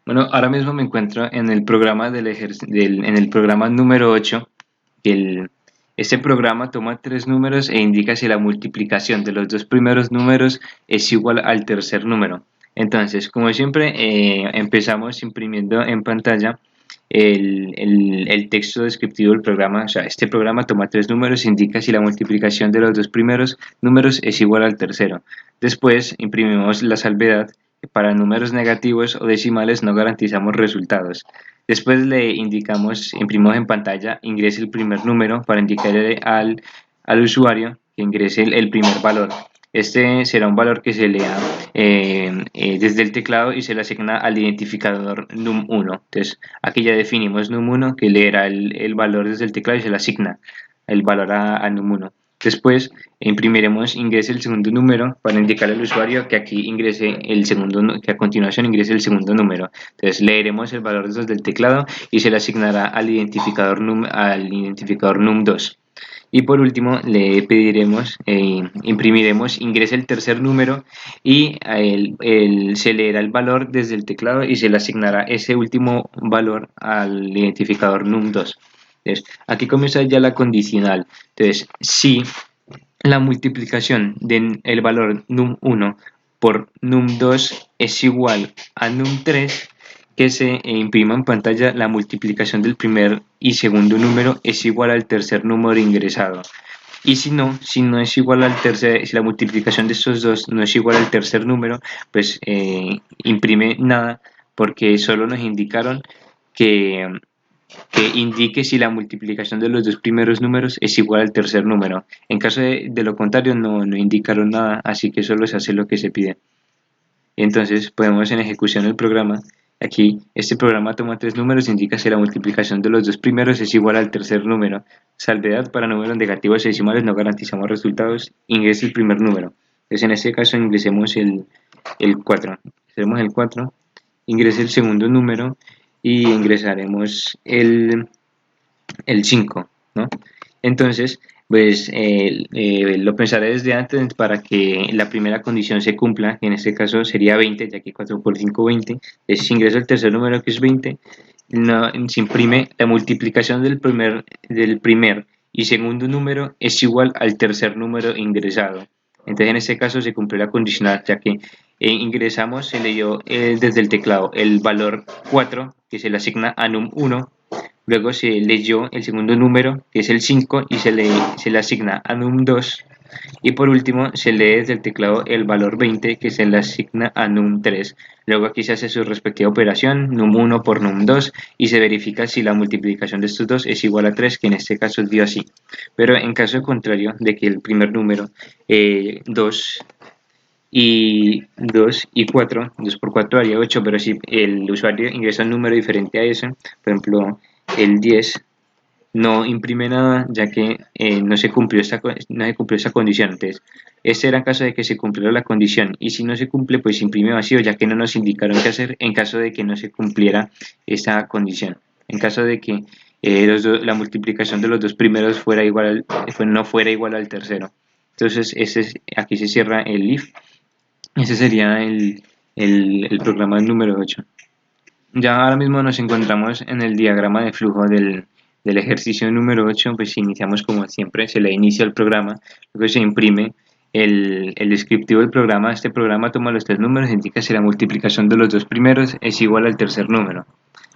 Bueno, ahora mismo me encuentro en el programa en el programa número 8. El, este programa toma tres números e indica si la multiplicación de los dos primeros números es igual al tercer número. Entonces, como siempre, empezamos imprimiendo en pantalla el texto descriptivo del programa. O sea, este programa toma tres números e indica si la multiplicación de los dos primeros números es igual al tercero. Después, imprimimos la salvedad. Para números negativos o decimales no garantizamos resultados. Después le indicamos, imprimimos en pantalla, ingrese el primer número para indicarle al usuario que ingrese el primer valor. Este será un valor que se lea desde el teclado y se le asigna al identificador num1. Entonces, aquí ya definimos num1 que leerá el valor desde el teclado y se le asigna el valor a num1. Después imprimiremos ingrese el segundo número para indicarle al usuario que aquí ingrese el segundo, que a continuación ingrese el segundo número. Entonces leeremos el valor desde el teclado y se le asignará al identificador num2. Y por último le pediremos, imprimiremos, ingrese el tercer número y se leerá el valor desde el teclado y se le asignará ese último valor al identificador num2. Entonces, aquí comienza ya la condicional. Entonces, si la multiplicación del valor num1 por num2 es igual a num3, que se imprima en pantalla la multiplicación del primer y segundo número es igual al tercer número ingresado. Y si no es igual al tercer, si la multiplicación de estos dos no es igual al tercer número, pues imprime nada, porque solo nos indicaron que, que indique si la multiplicación de los dos primeros números es igual al tercer número. En caso de lo contrario, no indicaron nada, así que solo se hace lo que se pide. Entonces podemos en ejecución el programa. Aquí este programa toma tres números e indica si la multiplicación de los dos primeros es igual al tercer número. Salvedad para números negativos y decimales no garantizamos resultados. Ingrese el primer número. Entonces en este caso ingresemos el 4. Ingresemos el 4. Ingrese el segundo número y ingresaremos el 5, ¿no? Entonces, pues lo pensaré desde antes para que la primera condición se cumpla, que en este caso sería 20, ya que 4 por 5 20. Entonces, si ingreso el tercer número, que es 20, no, se imprime la multiplicación del primer y segundo número es igual al tercer número ingresado. Entonces, en este caso se cumple la condicional, ya que ingresamos, se leyó desde el teclado el valor 4, que se le asigna a num1. Luego se leyó el segundo número, que es el 5, y se le asigna a num2. Y por último, se lee desde el teclado el valor 20, que se le asigna a num3. Luego aquí se hace su respectiva operación, num1 por num2, y se verifica si la multiplicación de estos dos es igual a 3, que en este caso dio así. Pero en caso contrario, de que el primer número, 2 y 4, 2 por 4 haría 8, pero si el usuario ingresa un número diferente a ese, por ejemplo, el 10 no imprime nada, ya que no se cumplió esa condición. Entonces, este era en caso de que se cumpliera la condición, y si no se cumple, pues imprime vacío, ya que no nos indicaron qué hacer en caso de que no se cumpliera esa condición. En caso de que la multiplicación de los dos primeros no fuera igual al tercero. Entonces, aquí se cierra el if. Ese sería el programa número 8. Ya ahora mismo nos encontramos en el diagrama de flujo del ejercicio número 8. Pues iniciamos como siempre, se le inicia el programa, luego se imprime el descriptivo del programa. Este programa toma los tres números e indica si la multiplicación de los dos primeros es igual al tercer número.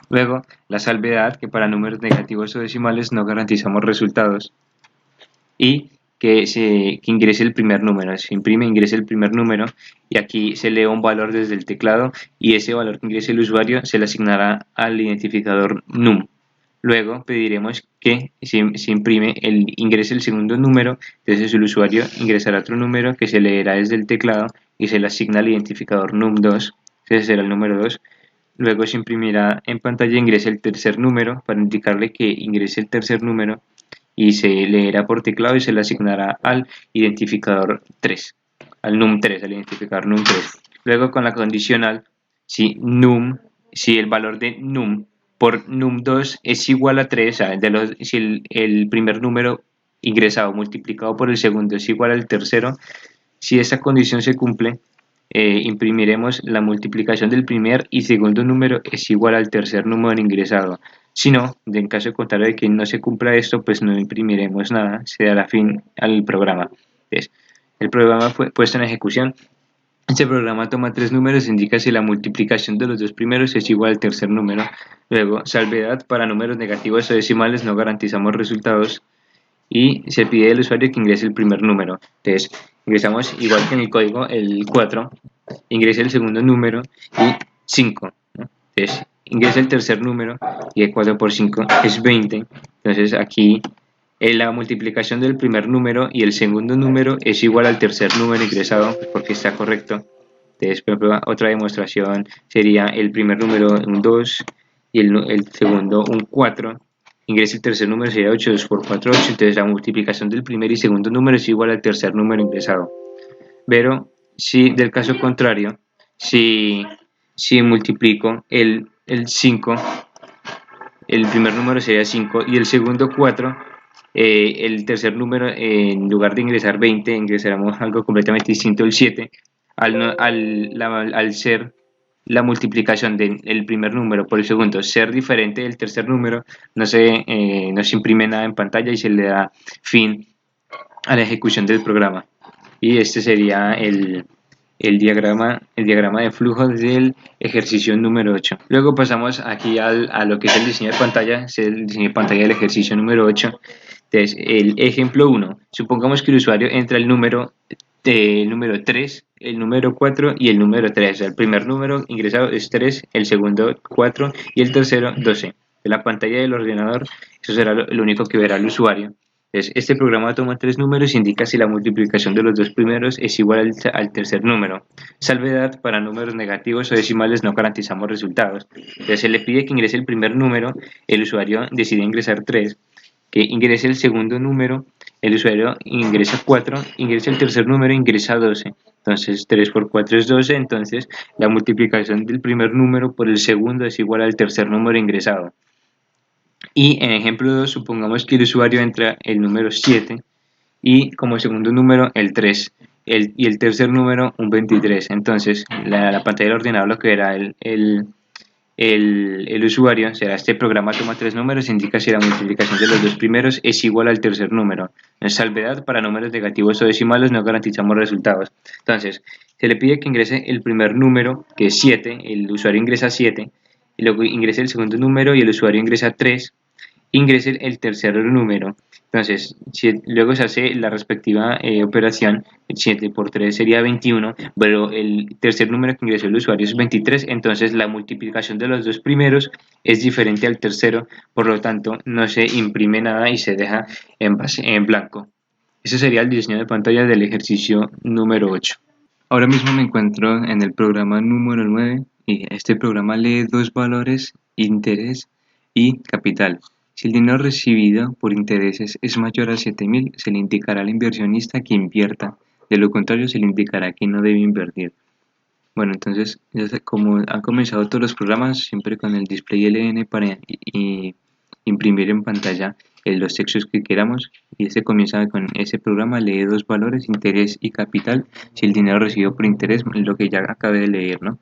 Luego, la salvedad, que para números negativos o decimales no garantizamos resultados. Y que ingrese el primer número, se imprime, ingrese el primer número, y aquí se lee un valor desde el teclado, y ese valor que ingrese el usuario se le asignará al identificador num. Luego pediremos que se imprime, ingrese el segundo número. Entonces el usuario ingresará otro número que se leerá desde el teclado y se le asigna al identificador num2. Ese será el número 2. Luego se imprimirá en pantalla, ingrese el tercer número para indicarle que ingrese el tercer número, y se leerá por teclado y se le asignará al identificador 3, al num3, al identificador num3. Luego, con la condicional, si el valor de num por num2 es igual a 3, o sea, si el primer número ingresado multiplicado por el segundo es igual al tercero, si esa condición se cumple, imprimiremos la multiplicación del primer y segundo número es igual al tercer número ingresado. Si no, en caso contrario de que no se cumpla esto, pues no imprimiremos nada, se dará fin al programa. Entonces, el programa fue puesto en ejecución. Este programa toma tres números e indica si la multiplicación de los dos primeros es igual al tercer número. Luego, salvedad, para números negativos o decimales no garantizamos resultados y se pide al usuario que ingrese el primer número. Entonces, ingresamos igual que en el código el 4, ingrese el segundo número y 5, ¿no? Entonces, ingresa el tercer número y el 4 por 5 es 20. Entonces, aquí la multiplicación del primer número y el segundo número es igual al tercer número ingresado porque está correcto. Entonces, por ejemplo, otra demostración sería el primer número un 2 y el segundo un 4. Ingresa el tercer número, sería 8, 2 por 4, 8. Entonces la multiplicación del primer y segundo número es igual al tercer número ingresado. Pero si del caso contrario, si multiplico el 5, el primer número sería 5 y el segundo 4, el tercer número, en lugar de ingresar 20, ingresaremos algo completamente distinto, el 7, al ser la multiplicación del primer número por el segundo ser diferente del tercer número, no se imprime nada en pantalla y se le da fin a la ejecución del programa. Y este sería el diagrama de flujo del ejercicio número 8. Luego pasamos aquí a lo que es el diseño de pantalla, es el diseño de pantalla del ejercicio número 8. Entonces, el ejemplo 1, supongamos que el usuario entra el número 3, el número 4 y el número 3. O sea, el primer número ingresado es 3, el segundo 4 y el tercero 12. De la pantalla del ordenador, eso será lo único que verá el usuario. Entonces, este programa toma tres números e indica si la multiplicación de los dos primeros es igual al tercer número. Salvedad, para números negativos o decimales no garantizamos resultados. Entonces, se le pide que ingrese el primer número, el usuario decide ingresar 3, que ingrese el segundo número, el usuario ingresa 4, ingresa el tercer número, ingresa 12. Entonces 3 por 4 es 12, entonces la multiplicación del primer número por el segundo es igual al tercer número ingresado. Y en ejemplo 2, supongamos que el usuario entra el número 7 y como segundo número el 3 y el tercer número un 23. Entonces la pantalla del ordenador lo que verá el usuario será: este programa toma tres números e indica si la multiplicación de los dos primeros es igual al tercer número. En salvedad, para números negativos o decimales no garantizamos resultados. Entonces, se le pide que ingrese el primer número, que es 7, el usuario ingresa 7, y luego ingrese el segundo número y el usuario ingresa 3, ingrese el tercer número. Entonces, luego se hace la respectiva operación, 7 por 3 sería 21, pero el tercer número que ingresó el usuario es 23, entonces la multiplicación de los dos primeros es diferente al tercero, por lo tanto no se imprime nada y se deja en blanco. Ese sería el diseño de pantalla del ejercicio número 8. Ahora mismo me encuentro en el programa número 9 y este programa lee dos valores, interés y capital. Si el dinero recibido por intereses es mayor a 7.000, se le indicará al inversionista que invierta, de lo contrario se le indicará que no debe invertir. Bueno, entonces, como han comenzado todos los programas, siempre con el display LN para imprimir en pantalla los textos que queramos, y este comienza con ese programa, lee dos valores, interés y capital. Si el dinero recibido por interés, lo que ya acabé de leer, ¿no?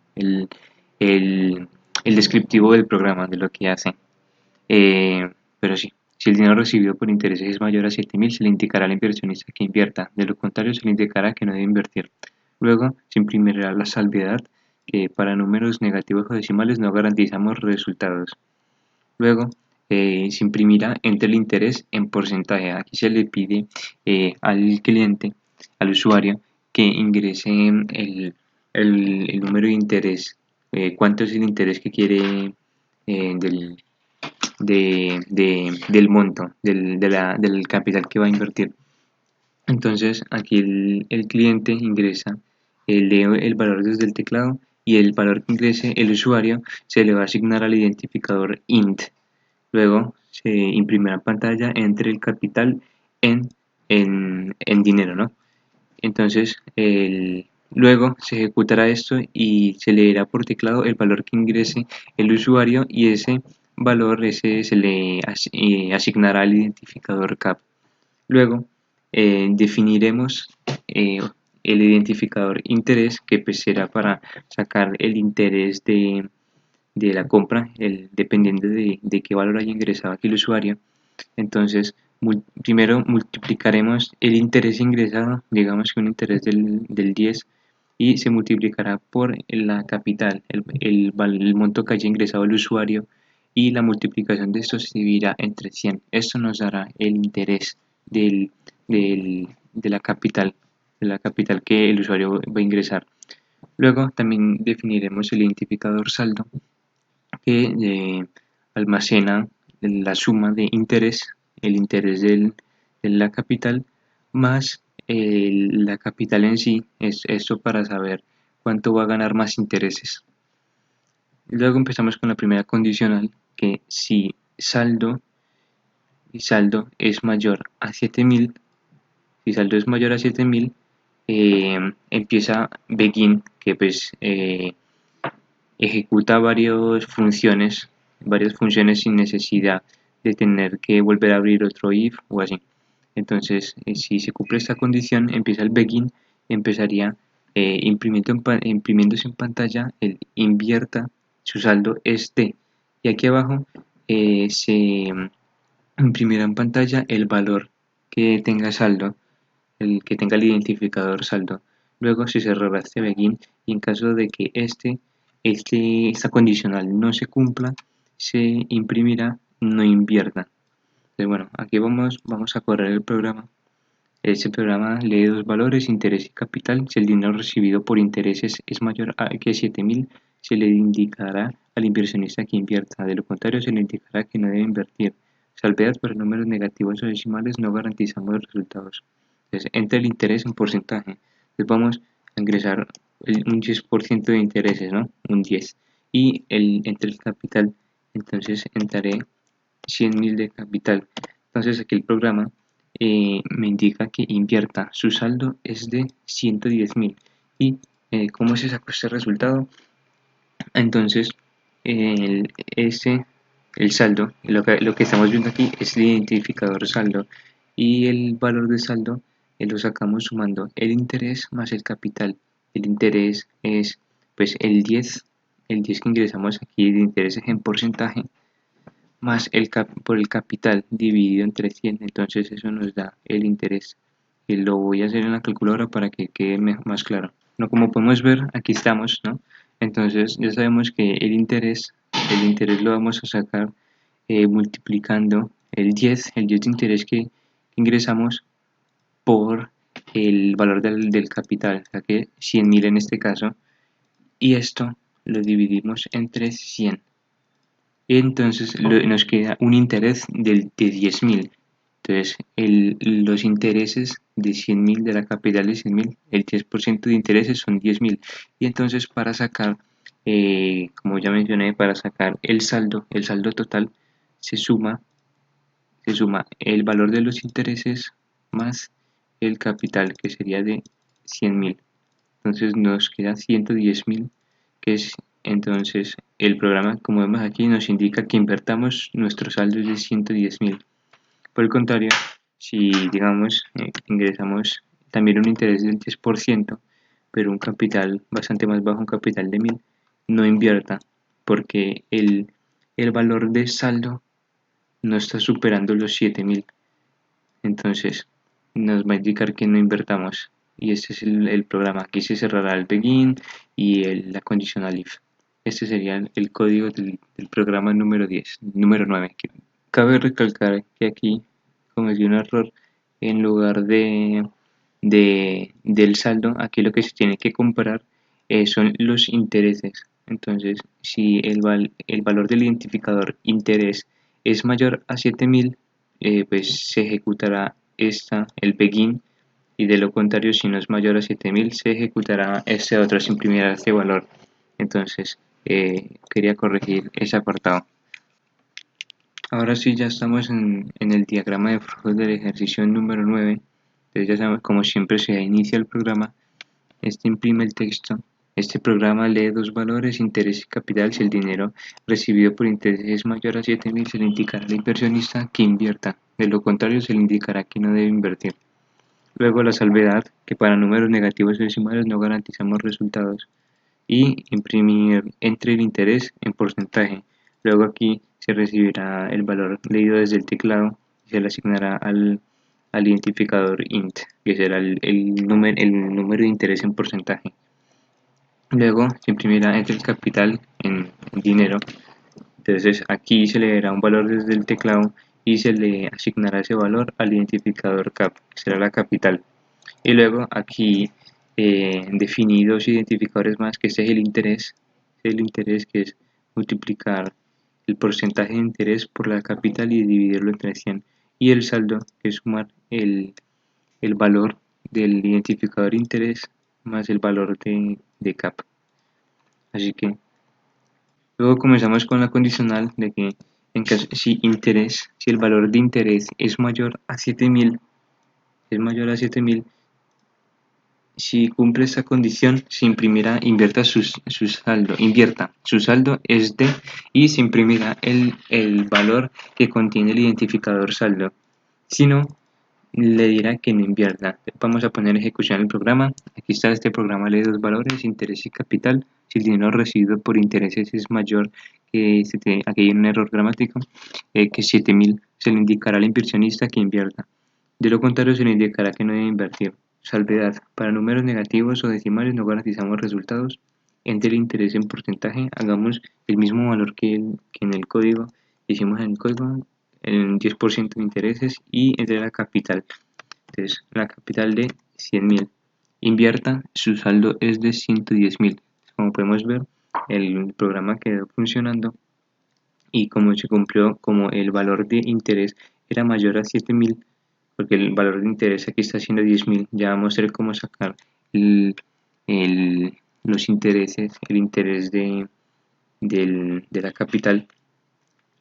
El descriptivo del programa, de lo que hace. Pero sí, si el dinero recibido por intereses es mayor a 7.000, se le indicará al inversionista que invierta, de lo contrario se le indicará que no debe invertir. Luego se imprimirá la salvedad, que para números negativos o decimales no garantizamos resultados. Luego se imprimirá entre el interés en porcentaje. Aquí se le pide al cliente, al usuario, que ingrese el número de interés, cuánto es el interés que quiere del monto, del capital que va a invertir. Entonces aquí el cliente ingresa, lee el valor desde el teclado y el valor que ingrese el usuario se le va a asignar al identificador int. Luego se imprimirá en pantalla entre el capital en dinero, ¿no? Entonces luego se ejecutará esto y se leerá por teclado el valor que ingrese el usuario y ese valor se le asignará al identificador CAP. Luego definiremos el identificador interés, que pues será para sacar el interés de la compra, dependiendo de qué valor haya ingresado aquí el usuario. Entonces, primero multiplicaremos el interés ingresado, digamos que un interés del 10, y se multiplicará por la capital, el monto que haya ingresado el usuario, y la multiplicación de esto se dividirá entre 100. Esto nos dará el interés de la capital que el usuario va a ingresar. Luego también definiremos el identificador saldo, que almacena la suma de interés, el interés de la capital, más la capital en sí, es esto para saber cuánto va a ganar más intereses. Luego empezamos con la primera condicional, que si saldo es mayor a 7000, si saldo es mayor a 7000, empieza begin, que pues ejecuta varias funciones sin necesidad de tener que volver a abrir otro if o así. Entonces, si se cumple esta condición, empieza el begin, empezaría imprimiéndose en pantalla el invierta, su saldo es D. Y aquí abajo se imprimirá en pantalla el valor que tenga saldo, el que tenga el identificador saldo. Luego se cerrará este begin, y en caso de que esta condicional no se cumpla, se imprimirá no invierta. Entonces, bueno, aquí vamos a correr el programa. Este programa lee dos valores, interés y capital. Si el dinero recibido por intereses es mayor que 7000, se le indicará al inversionista que invierta. De lo contrario, se le indicará que no debe invertir. Salvedad: para números negativos o decimales no garantizamos los resultados. Entonces, entre el interés en porcentaje. Entonces vamos a ingresar un 10% de intereses, ¿no? Un 10. Y entre el capital, entonces entraré 100.000 de capital. Entonces aquí el programa me indica que invierta. Su saldo es de 110.000. ¿Y cómo se sacó este resultado? Entonces, el, ese, el saldo, lo que estamos viendo aquí es el identificador saldo, y el valor de saldo lo sacamos sumando el interés más el capital. El interés es pues el 10 que ingresamos aquí de intereses en porcentaje, más por el capital dividido entre 100. Entonces eso nos da el interés, y lo voy a hacer en la calculadora para que quede más claro. No, como podemos ver, aquí estamos, ¿no? Entonces ya sabemos que el interés lo vamos a sacar multiplicando el 10 de interés que ingresamos por el valor del capital, o sea que 100.000 en este caso, y esto lo dividimos entre 100. Entonces nos queda un interés de 10.000. Entonces, los intereses de 100.000, de la capital de 100.000, el 10% de intereses son 10.000. Y entonces, para sacar, como ya mencioné, para sacar el saldo total, se suma el valor de los intereses más el capital, que sería de 100.000. Entonces nos queda 110.000, que es, entonces el programa, como vemos aquí, nos indica que invertamos nuestro saldo de 110.000. Por el contrario, si digamos ingresamos también un interés del 10%, pero un capital bastante más bajo, un capital de 1.000, no invierta, porque el valor de saldo no está superando los 7.000. Entonces nos va a indicar que no invertamos, y este es el programa. Aquí se cerrará el begin y la conditional if. Este sería el código del programa número 10, número 9. Cabe recalcar que aquí cometí un error. En lugar del saldo, aquí lo que se tiene que comparar son los intereses. Entonces, si el valor del identificador interés es mayor a 7.000, pues se ejecutará el begin, y de lo contrario, si no es mayor a 7.000, se ejecutará este otro, se imprimirá este valor. Entonces, quería corregir ese apartado. Ahora sí, ya estamos en el diagrama de flujos del ejercicio número 9. Entonces ya sabemos, como siempre se inicia el programa, este imprime el texto. Este programa lee dos valores, interés y capital. Si el dinero recibido por interés es mayor a 7.000, se le indicará al inversionista que invierta. De lo contrario, se le indicará que no debe invertir. Luego la salvedad, que para números negativos o decimales no garantizamos resultados. Y imprimir entre el interés en porcentaje. Luego aquí se recibirá el valor leído desde el teclado y se le asignará al identificador int, que será el número de interés en porcentaje. Luego se imprimirá entre el capital en dinero. Entonces aquí se le dará un valor desde el teclado y se le asignará ese valor al identificador cap, que será la capital. Y luego aquí definí dos identificadores más, que este es el interés que es multiplicar el porcentaje de interés por la capital y dividirlo entre 100. Y el saldo, que es sumar el valor del identificador interés más el valor de cap. Así que luego comenzamos con la condicional de que en caso, si el valor de interés es mayor a 7000, si cumple esta condición, se imprimirá, invierta su saldo es de, y se imprimirá el valor que contiene el identificador saldo. Si no, le dirá que no invierta. Vamos a poner ejecución el programa. Aquí está, este programa lee dos valores, interés y capital. Si el dinero recibido por intereses es mayor que, aquí hay un error gramático, que 7000, se le indicará al inversionista que invierta. De lo contrario, se le indicará que no debe invertir. Salvedad: para números negativos o decimales no garantizamos resultados. Entre el interés en porcentaje, hagamos el mismo valor que en el código. Hicimos en el código el 10% de intereses, y entre la capital. Entonces, la capital de 100.000. Invierta, su saldo es de 110.000. Como podemos ver, el programa quedó funcionando, y como se cumplió, como el valor de interés era mayor a 7.000, porque el valor de interés aquí está siendo 10.000, ya vamos a ver cómo sacar los intereses, el interés de la capital.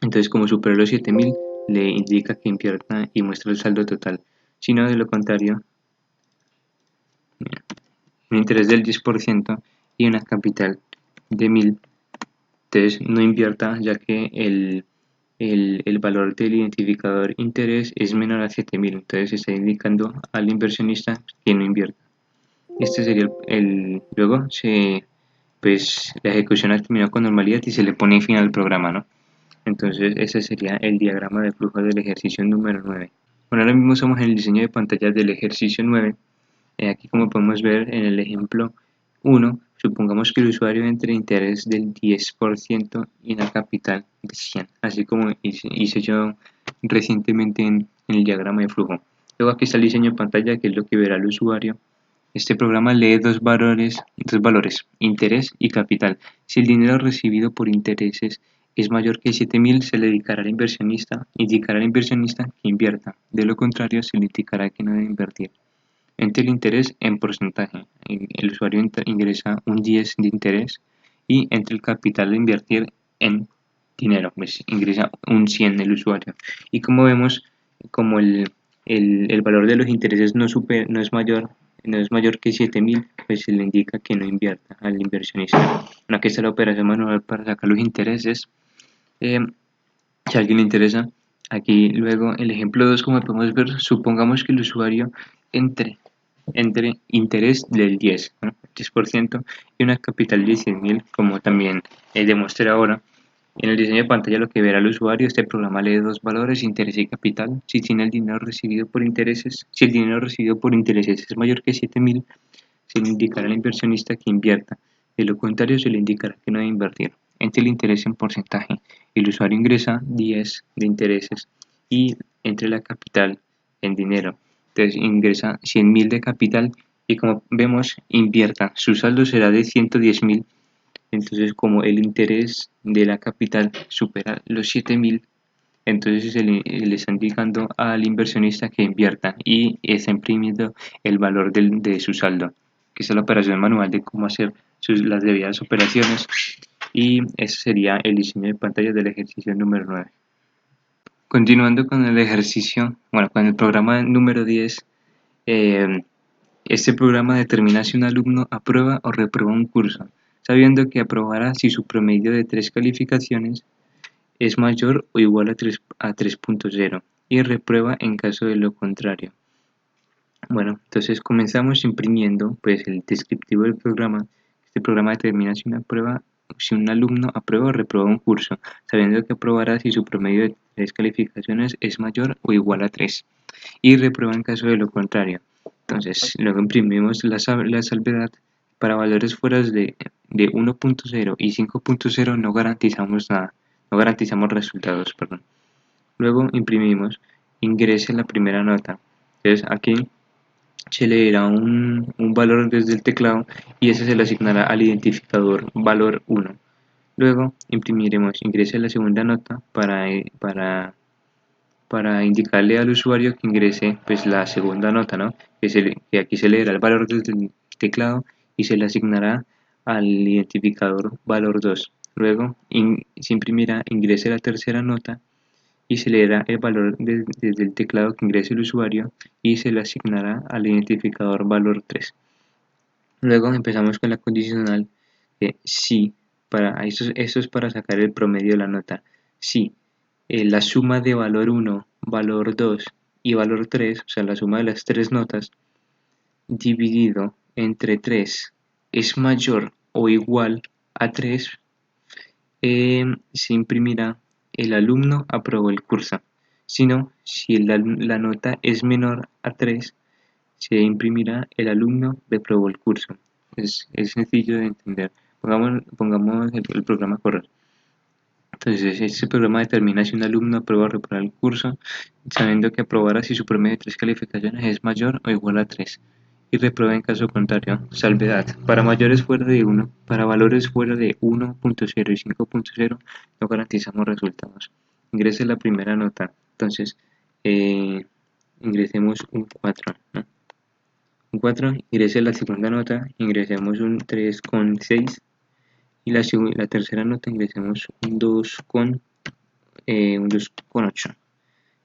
Entonces, como superó los 7.000, le indica que invierta y muestra el saldo total. Si no, de lo contrario, un interés del 10% y una capital de 1.000, entonces no invierta, ya que el valor del identificador interés es menor a 7.000, entonces está indicando al inversionista que no invierta. Este sería luego pues la ejecución ha terminado con normalidad y se le pone fin al programa, ¿no? Entonces ese sería el diagrama de flujo del ejercicio número 9. Bueno, ahora mismo estamos en el diseño de pantallas del ejercicio 9. Aquí, como podemos ver en el ejemplo 1, supongamos que el usuario entre interés del 10% y una capital de 100, así como hice yo recientemente en el diagrama de flujo. Luego aquí está el diseño de pantalla, que es lo que verá el usuario. Este programa lee dos valores, interés y capital. Si el dinero recibido por intereses es mayor que 7.000, se le indicará al inversionista que invierta. De lo contrario, se le indicará que no debe invertir. Entre el interés en porcentaje. El usuario ingresa un 10 de interés, y entre el capital de invertir en dinero, pues ingresa un 100 el usuario. Y como vemos, como el valor de los intereses no es mayor que 7.000, pues se le indica que no invierta al inversionista. Bueno, aquí está la operación manual para sacar los intereses. Si a alguien le interesa, aquí luego el ejemplo 2, como podemos ver, supongamos que el usuario entre interés del 10, ¿no? 10%, y una capital de 100.000, como también demostré ahora. En el diseño de pantalla, lo que verá el usuario, este programa lee dos valores, interés y capital. Si el dinero recibido por intereses es mayor que 7.000, se le indicará al inversionista que invierta. De lo contrario, se le indicará que no debe invertir. Entre el interés en porcentaje, el usuario ingresa 10 de intereses, y entre la capital en dinero, entonces ingresa 100.000 de capital, y como vemos, invierta. Su saldo será de 110.000. Entonces, como el interés de la capital supera los 7.000, entonces se le está indicando al inversionista que invierta, y está imprimiendo el valor de su saldo, que es la operación manual de cómo hacer las debidas operaciones. Y ese sería el diseño de pantalla del ejercicio número 9. Continuando con el ejercicio, bueno, con el programa número 10, este programa determina si un alumno aprueba o reprueba un curso, sabiendo que aprobará si su promedio de 3 calificaciones es mayor o igual a 3.0, y reprueba en caso de lo contrario. Bueno, entonces comenzamos imprimiendo pues el descriptivo del programa. Este programa determina si un alumno aprueba o reprueba un curso, sabiendo que aprobará si su promedio de 3 calificaciones es mayor o igual a 3 y reprueba en caso de lo contrario. Entonces, luego imprimimos la salvedad. Para valores fuera de 1.0 y 5.0 no garantizamos nada, no garantizamos resultados, perdón. Luego imprimimos, ingrese la primera nota. Entonces aquí se le dará un valor desde el teclado y ese se le asignará al identificador valor 1. Luego imprimiremos, ingrese la segunda nota para indicarle al usuario que ingrese pues la segunda nota, ¿no? Que aquí se leerá el valor desde el teclado y se le asignará al identificador valor 2. Luego se imprimirá, ingrese la tercera nota y se leerá el valor desde el teclado que ingrese el usuario y se le asignará al identificador valor 3. Luego empezamos con la condicional de si, esto es para sacar el promedio de la nota. Si la suma de valor 1, valor 2 y valor 3, o sea, la suma de las tres notas, dividido entre 3 es mayor o igual a 3, se imprimirá el alumno aprobó el curso. Si no, si la nota es menor a 3, se imprimirá el alumno reprobó el curso. Es sencillo de entender. Pongamos el programa a correr. Entonces, este programa determina si un alumno aprueba o reprueba el curso, sabiendo que aprobará si su promedio de 3 calificaciones es mayor o igual a 3 y reprueba en caso contrario. Salvedad. Para mayores fuera de 1, para valores fuera de 1.0 y 5.0 no garantizamos resultados. Ingrese la primera nota. Entonces, ingresemos un 4, ¿no? Un 4, ingrese la segunda nota, ingresemos un 3,6 y la tercera nota ingresemos un 2,8.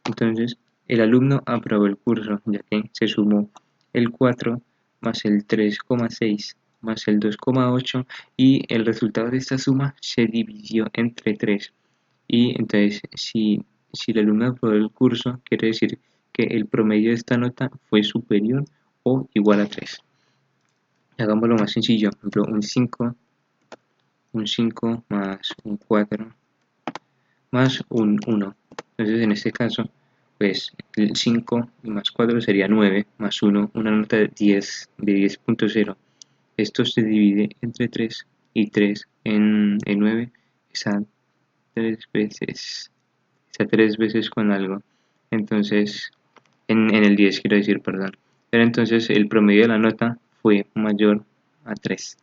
Entonces, el alumno aprobó el curso, ya que se sumó el 4 más el 3,6 más el 2,8 y el resultado de esta suma se dividió entre 3. Y entonces, si el alumno aprobó el curso, quiere decir que el promedio de esta nota fue superior o igual a 3. Hagámoslo más sencillo, por ejemplo, un 5 más un 4 más un 1. Entonces, en este caso, pues el 5 más 4 sería 9, más 1, una nota de 10.0. Esto se divide entre 3 y 3 en 9 está 3 veces con algo. Entonces, en el 10 quiero decir, perdón. Pero entonces el promedio de la nota fue mayor a 3.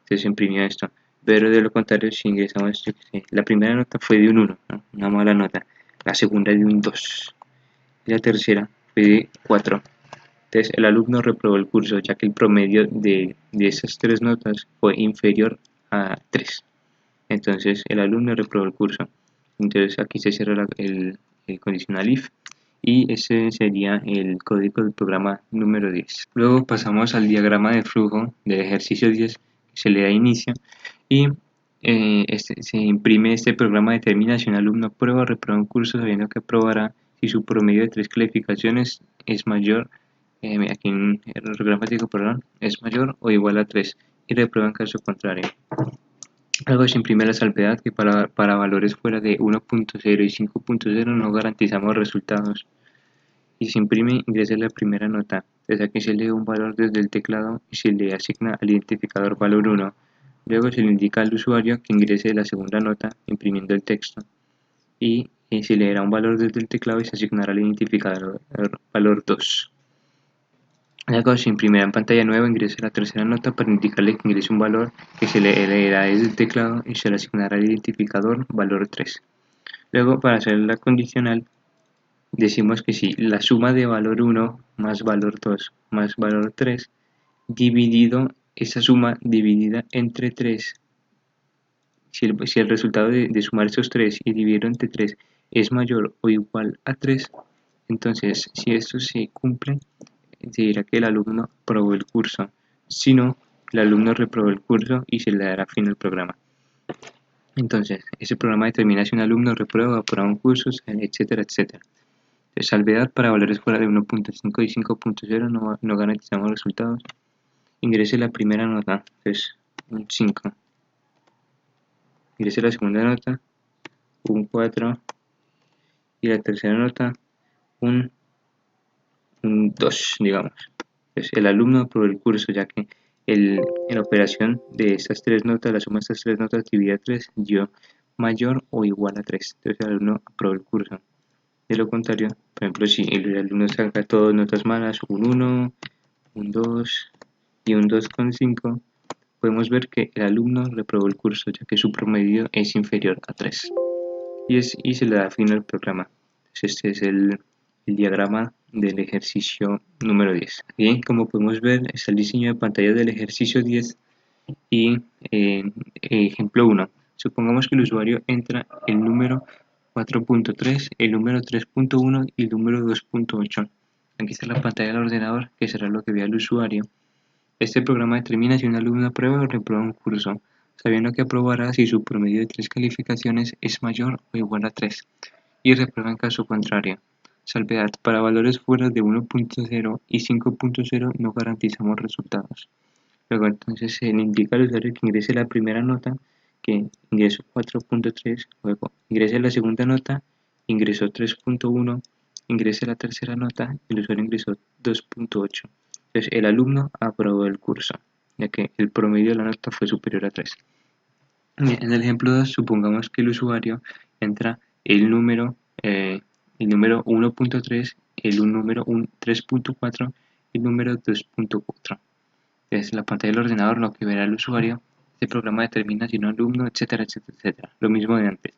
Entonces se imprimió esto. Pero de lo contrario, si ingresamos, yo qué sé, la primera nota fue de un 1, ¿no? Una mala nota. La segunda de un 2. Y la tercera fue de 4. Entonces el alumno reprobó el curso, ya que el promedio de esas tres notas fue inferior a 3. Entonces el alumno reprobó el curso. Entonces aquí se cierra el condicional if y ese sería el código del programa número 10. Luego pasamos al diagrama de flujo del ejercicio 10, que se le da inicio y se imprime este programa determina si un alumno aprueba o reprueba un curso sabiendo que aprobará si su promedio de 3 calificaciones es mayor, aquí en el gramático, perdón, es mayor o igual a 3 y reprueba en caso contrario. Luego se imprime la salvedad que para valores fuera de 1.0 y 5.0 no garantizamos resultados. Y se imprime, ingresa la primera nota. Desde aquí se lee un valor desde el teclado y se le asigna al identificador valor 1. Luego se le indica al usuario que ingrese la segunda nota imprimiendo el texto. Y se leerá un valor desde el teclado y se asignará al identificador valor 2. Luego se imprimirá en pantalla nueva, ingrese la tercera nota para indicarle que ingrese un valor que se le leerá desde el teclado y se le asignará al identificador valor 3. Luego, para hacer la condicional, decimos que si la suma de valor 1 más valor 2 más valor 3 dividido, esa suma dividida entre 3, si el resultado de sumar estos 3 y dividirlo entre 3 es mayor o igual a 3, entonces si esto se cumple, se dirá que el alumno aprobó el curso. Si no, el alumno reprobó el curso y se le dará fin al programa. Entonces, ese programa determina si un alumno reprueba o aprueba un curso, etcétera, etcétera. Entonces, salvedad para valores fuera de 1.5 y 5.0 no garantizamos resultados. Ingrese la primera nota, entonces un 5. Ingrese la segunda nota, un 4. Y la tercera nota, un 2, digamos. Entonces, el alumno aprobó el curso, ya que en la operación de estas tres notas, la suma de estas tres notas dividida 3 dio mayor o igual a 3. Entonces, el alumno aprobó el curso. De lo contrario, por ejemplo, si el alumno saca todas notas malas, un 1, un 2 y un 2,5, podemos ver que el alumno reprobó el curso, ya que su promedio es inferior a 3. Y se le da fin al programa. Entonces, este es el diagrama del ejercicio número 10. Bien, como podemos ver, está el diseño de pantalla del ejercicio 10 y ejemplo 1. Supongamos que el usuario entra el número 4.3, el número 3.1 y el número 2.8. Aquí está la pantalla del ordenador, que será lo que vea el usuario. Este programa determina si un alumno aprueba o reprueba un curso, sabiendo que aprobará si su promedio de 3 calificaciones es mayor o igual a 3, y reprueba en caso contrario. Salvedad: para valores fuera de 1.0 y 5.0 no garantizamos resultados. Luego entonces se le indica al usuario que ingrese la primera nota, que ingresó 4.3, luego ingrese la segunda nota, ingresó 3.1, ingrese la tercera nota, el usuario ingresó 2.8. Entonces el alumno aprobó el curso, ya que el promedio de la nota fue superior a 3. En el ejemplo 2, supongamos que el usuario entra el número 1.3, el número 3.4 y el número 2.4. Desde la pantalla del ordenador, lo que verá el usuario, este programa determina si un alumno, etcétera, etcétera, etcétera. Lo mismo de antes.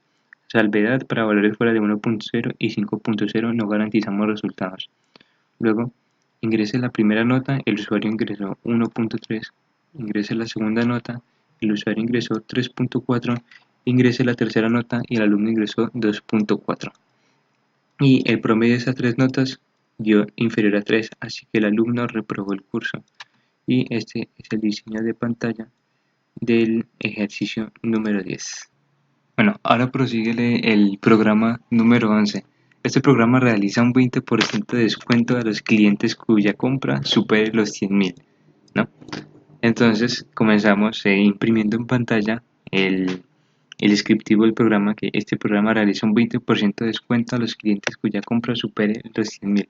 Salvedad: para valores fuera de 1.0 y 5.0 no garantizamos resultados. Luego, ingrese la primera nota, el usuario ingresó 1.3, ingrese la segunda nota, el usuario ingresó 3.4, ingrese la tercera nota y el alumno ingresó 2.4. Y el promedio de esas tres notas dio inferior a 3, así que el alumno reprobó el curso. Y este es el diseño de pantalla del ejercicio número 10. Bueno, ahora prosigue el programa número 11. Este programa realiza un 20% de descuento a los clientes cuya compra supere los 100.000, ¿no? Entonces comenzamos imprimiendo en pantalla el descriptivo del programa, que este programa realiza un 20% de descuento a los clientes cuya compra supere los 100.000.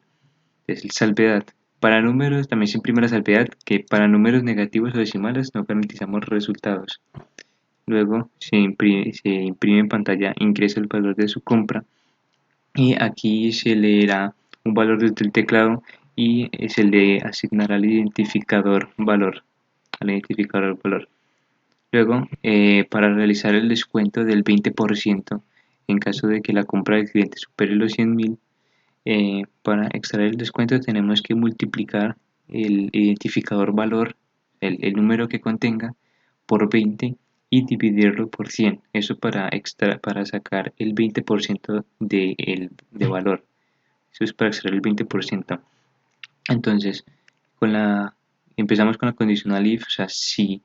Es el salvedad. Para números también se imprime la salvedad, que para números negativos o decimales no garantizamos resultados. Luego se imprime en pantalla, ingresa el valor de su compra y aquí se leerá un valor desde el teclado y se le asignará al identificador valor. Luego, para realizar el descuento del 20% en caso de que la compra del cliente supere los 100.000, para extraer el descuento tenemos que multiplicar el identificador valor, el número que contenga, por 20 y dividirlo por 100. Eso para sacar el 20% de valor. Eso es para extraer el 20%. Entonces, empezamos con la condicional if, o sea, si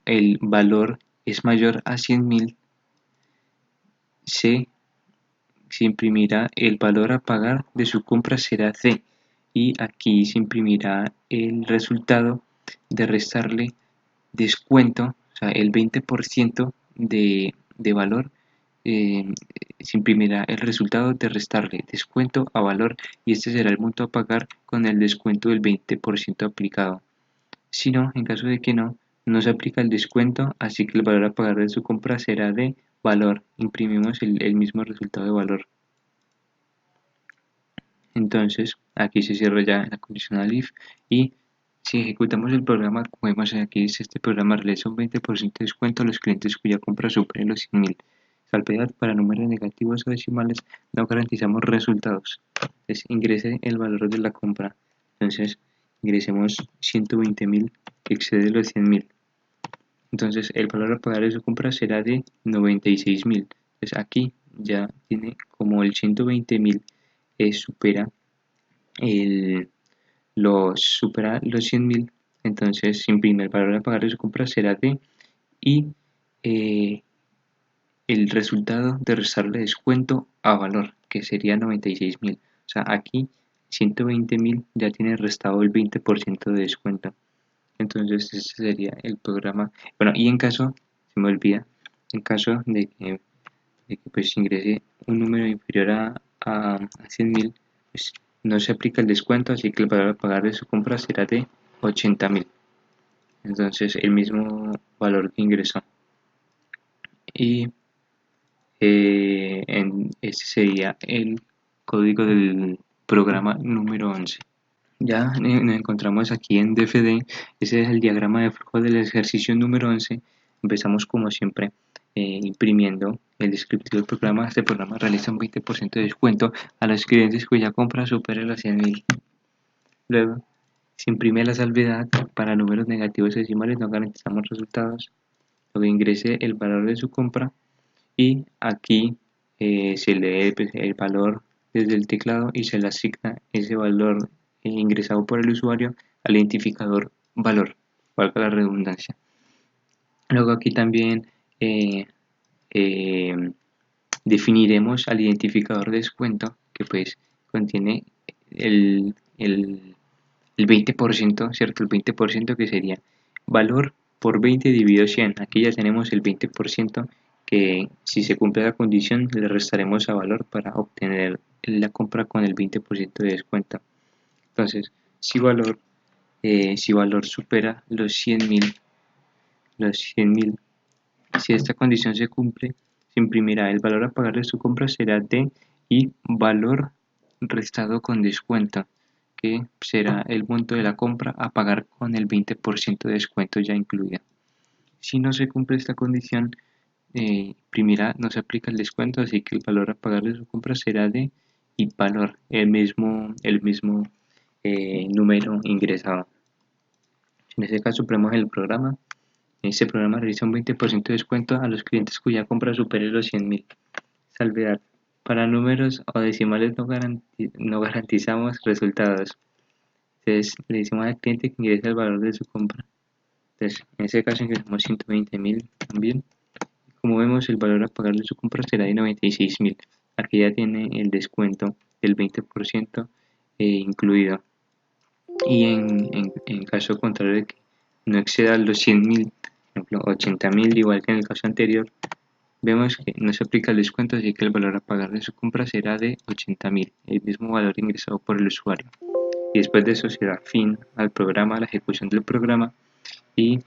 el valor es mayor a 100.000, se imprimirá el valor a pagar de su compra será C, y aquí se imprimirá el resultado de restarle descuento, o sea, el 20% de valor, eh, se imprimirá el resultado de restarle descuento a valor, y este será el monto a pagar con el descuento del 20% aplicado. Si no, en caso de que no se aplica el descuento, así que el valor a pagar de su compra será de valor. Imprimimos el mismo resultado de valor. Entonces, aquí se cierra ya la condicional if, y si ejecutamos el programa, como vemos aquí, este programa realiza un 20% de descuento a los clientes cuya compra supere los 100.000. Salvedad: para números negativos o decimales no garantizamos resultados. Entonces, ingrese el valor de la compra. Entonces, ingresemos 120.000, que excede los 100.000. Entonces, el valor a pagar de su compra será de 96.000. Entonces, aquí ya tiene, como el 120.000 supera los 100.000, entonces sin primer valor a pagar de su compra será D, y el resultado de restarle descuento a valor, que sería 96.000. O sea, aquí 120.000 ya tiene restado el 20% de descuento. Entonces ese sería el programa. Bueno, y en caso, se me olvida, en caso de que pues ingrese un número inferior a 100.000, pues no se aplica el descuento, así que el valor a pagar de su compra será de 80.000. Entonces el mismo valor que ingresó. Y este sería el código del programa número 11. Ya nos encontramos aquí en DFD. Ese es el diagrama de flujo del ejercicio número 11. Empezamos como siempre imprimiendo el descriptivo del programa. Este programa realiza un 20% de descuento a los clientes cuya compra supere los 100.000. Luego se imprime la salvedad. Para números negativos y decimales no garantizamos resultados. Luego ingrese el valor de su compra y aquí se lee pues, el valor desde el teclado y se le asigna ese valor ingresado por el usuario al identificador valor, valga la redundancia. Luego aquí también eh, eh, definiremos al identificador de descuento que pues contiene el 20%, ¿cierto? El 20% que sería valor por 20 dividido 100. Aquí ya tenemos el 20% que si se cumple la condición le restaremos a valor para obtener la compra con el 20% de descuento. Entonces, si valor supera los 100.000, si esta condición se cumple, se imprimirá el valor a pagar de su compra será D y valor restado con descuento, que será el monto de la compra a pagar con el 20% de descuento ya incluido. Si no se cumple esta condición, imprimirá, no se aplica el descuento, así que el valor a pagar de su compra será D y valor, el mismo número ingresado. En este caso, ponemos el programa. Este programa realiza un 20% de descuento a los clientes cuya compra supere los 100.000. Salvedad. Para números o decimales no garantizamos resultados. Entonces le decimos al cliente que ingrese el valor de su compra. Entonces en este caso ingresamos 120.000 también. Como vemos, el valor a pagar de su compra será de 96.000. Aquí ya tiene el descuento del 20% incluido. Y en caso contrario de que no exceda los 100.000, por ejemplo 80.000, igual que en el caso anterior, vemos que no se aplica el descuento, así que el valor a pagar de su compra será de 80.000, el mismo valor ingresado por el usuario. Y después de eso se da fin al programa, a la ejecución del programa, y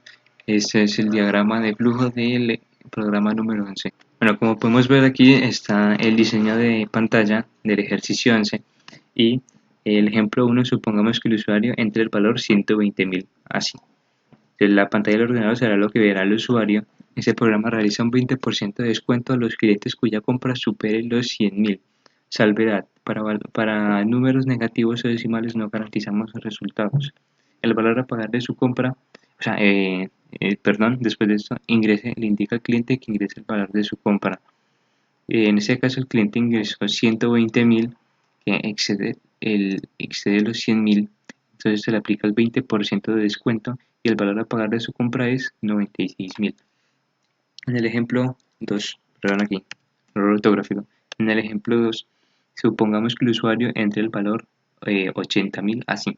este es el diagrama de flujo del programa número 11. Bueno, como podemos ver aquí está el diseño de pantalla del ejercicio 11 y el ejemplo 1, supongamos que el usuario entre el valor 120.000, así. Entonces, la pantalla del ordenador será lo que verá el usuario. Este programa realiza un 20% de descuento a los clientes cuya compra supere los 100.000. Salvedad. Para números negativos o decimales no garantizamos resultados. El valor a pagar de su compra, después de esto, le indica al cliente que ingrese el valor de su compra. En este caso, el cliente ingresó 120.000, que excede los 100.000, entonces se le aplica el 20% de descuento y el valor a pagar de su compra es 96.000. En el ejemplo 2, perdón aquí, error ortográfico. En el ejemplo 2, supongamos que el usuario entre el valor 80.000, así.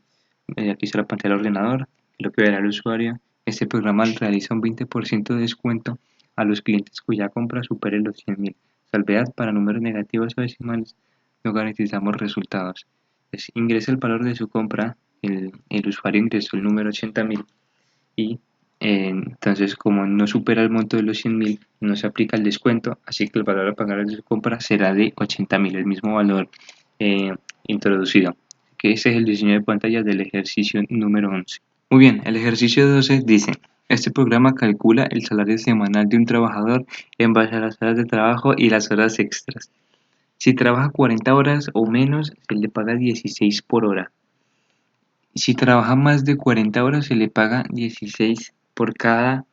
Aquí está la pantalla del ordenador, lo que verá el usuario. Este programa realiza un 20% de descuento a los clientes cuya compra supere los 100.000. Salvedad. Para números negativos o decimales no garantizamos resultados. Entonces, ingresa el valor de su compra, el usuario ingresó el número 80.000 y entonces como no supera el monto de los 100.000 no se aplica el descuento, así que el valor a pagar de su compra será de 80.000, el mismo valor introducido. Que ese es el diseño de pantalla del ejercicio número 11. Muy bien, el ejercicio 12 dice: este programa calcula el salario semanal de un trabajador en base a las horas de trabajo y las horas extras. Si trabaja 40 horas o menos, se le paga 16 por hora. Si trabaja más de 40 horas, se le paga 16 por cada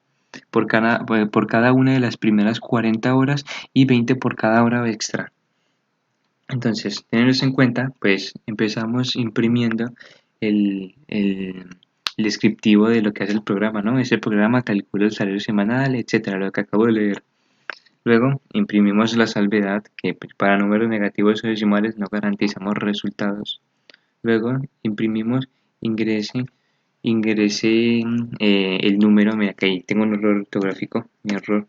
una de las primeras 40 horas y 20 por cada hora extra. Entonces, teniendo en cuenta, pues empezamos imprimiendo el descriptivo de lo que hace el programa, ¿no? Ese programa calcula el salario semanal, etcétera, lo que acabo de leer. Luego imprimimos la salvedad que para números negativos o decimales no garantizamos resultados. Luego imprimimos ingrese, ingrese el número, mira que ahí tengo un error ortográfico, mi error,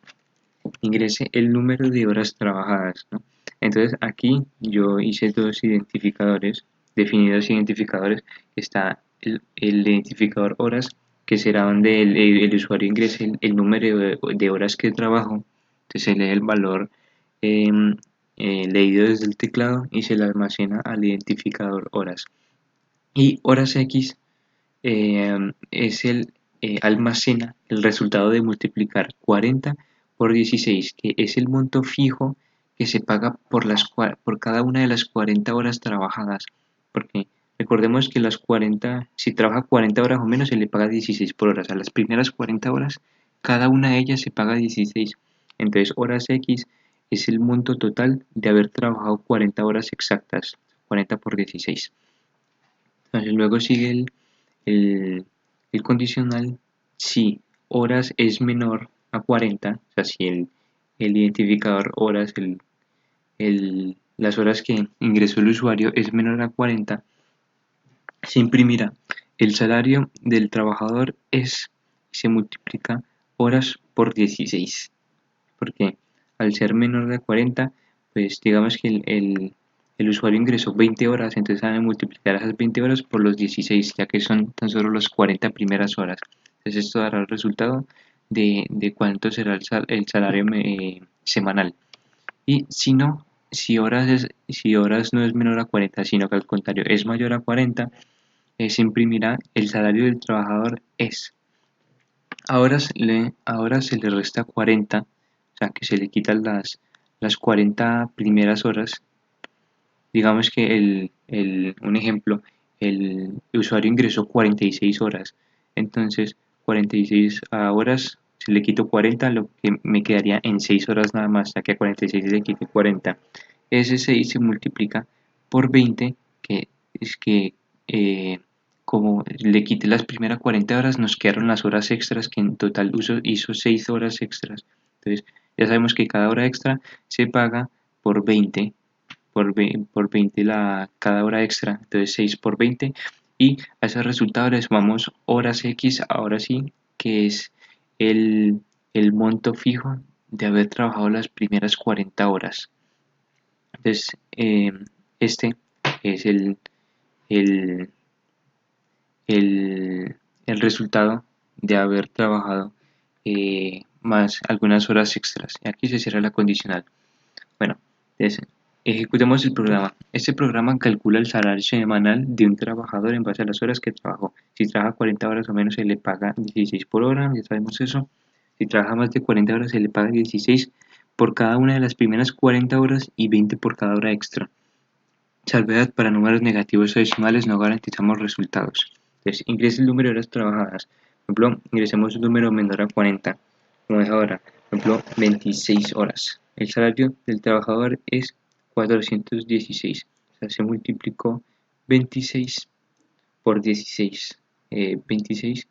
ingrese el número de horas trabajadas, ¿no? Entonces aquí yo hice dos identificadores, definidos identificadores, está el identificador horas, que será donde el usuario ingrese el número de horas que trabajó, entonces se lee el valor eh, leído desde el teclado y se le almacena al identificador horas. Y horas X es el almacena el resultado de multiplicar 40 por 16, que es el monto fijo que se paga por cada una de las 40 horas trabajadas. Porque recordemos que las 40, si trabaja 40 horas o menos, se le paga 16 por hora. A las primeras 40 horas, cada una de ellas se paga 16. Entonces, horas X es el monto total de haber trabajado 40 horas exactas, 40 por 16. Entonces, luego sigue el, el condicional si horas es menor a 40, o sea, si el identificador horas, las horas que ingresó el usuario es menor a 40, se imprimirá el salario del trabajador se multiplica horas por 16, porque al ser menor de 40, pues digamos que el usuario ingresó 20 horas, entonces van a multiplicar esas 20 horas por los 16, ya que son tan solo las 40 primeras horas. Entonces esto dará el resultado de cuánto será el salario semanal. Y si no, si horas no es menor a 40, sino que al contrario es mayor a 40, se imprimirá el salario del trabajador es. Ahora se le resta 40, o sea que se le quitan las 40 primeras horas. Digamos que un ejemplo, el usuario ingresó 46 horas, entonces 46 horas, si le quito 40, lo que me quedaría en 6 horas nada más, ya que a 46 le quité 40. Ese 6 se multiplica por 20, que es que como le quité las primeras 40 horas, nos quedaron las horas extras, que en total hizo 6 horas extras. Entonces ya sabemos que cada hora extra se paga por 20, por 20 cada hora extra, entonces 6 por 20, y a ese resultado le sumamos horas X, ahora sí, que es el, el monto fijo de haber trabajado las primeras 40 horas. Entonces, este es el, el resultado de haber trabajado más algunas horas extras. Aquí se cierra la condicional. Bueno, entonces, ejecutemos el programa. Este programa calcula el salario semanal de un trabajador en base a las horas que trabajó. Si trabaja 40 horas o menos, se le paga 16 por hora, ya sabemos eso. Si trabaja más de 40 horas, se le paga 16 por cada una de las primeras 40 horas y 20 por cada hora extra. Salvedad: para números negativos o decimales no garantizamos resultados. Entonces, ingrese el número de horas trabajadas. Por ejemplo, ingresemos un número menor a 40, como es ahora. Por ejemplo, 26 horas. El salario del trabajador es 416. O sea, se multiplicó 26 por 16. 26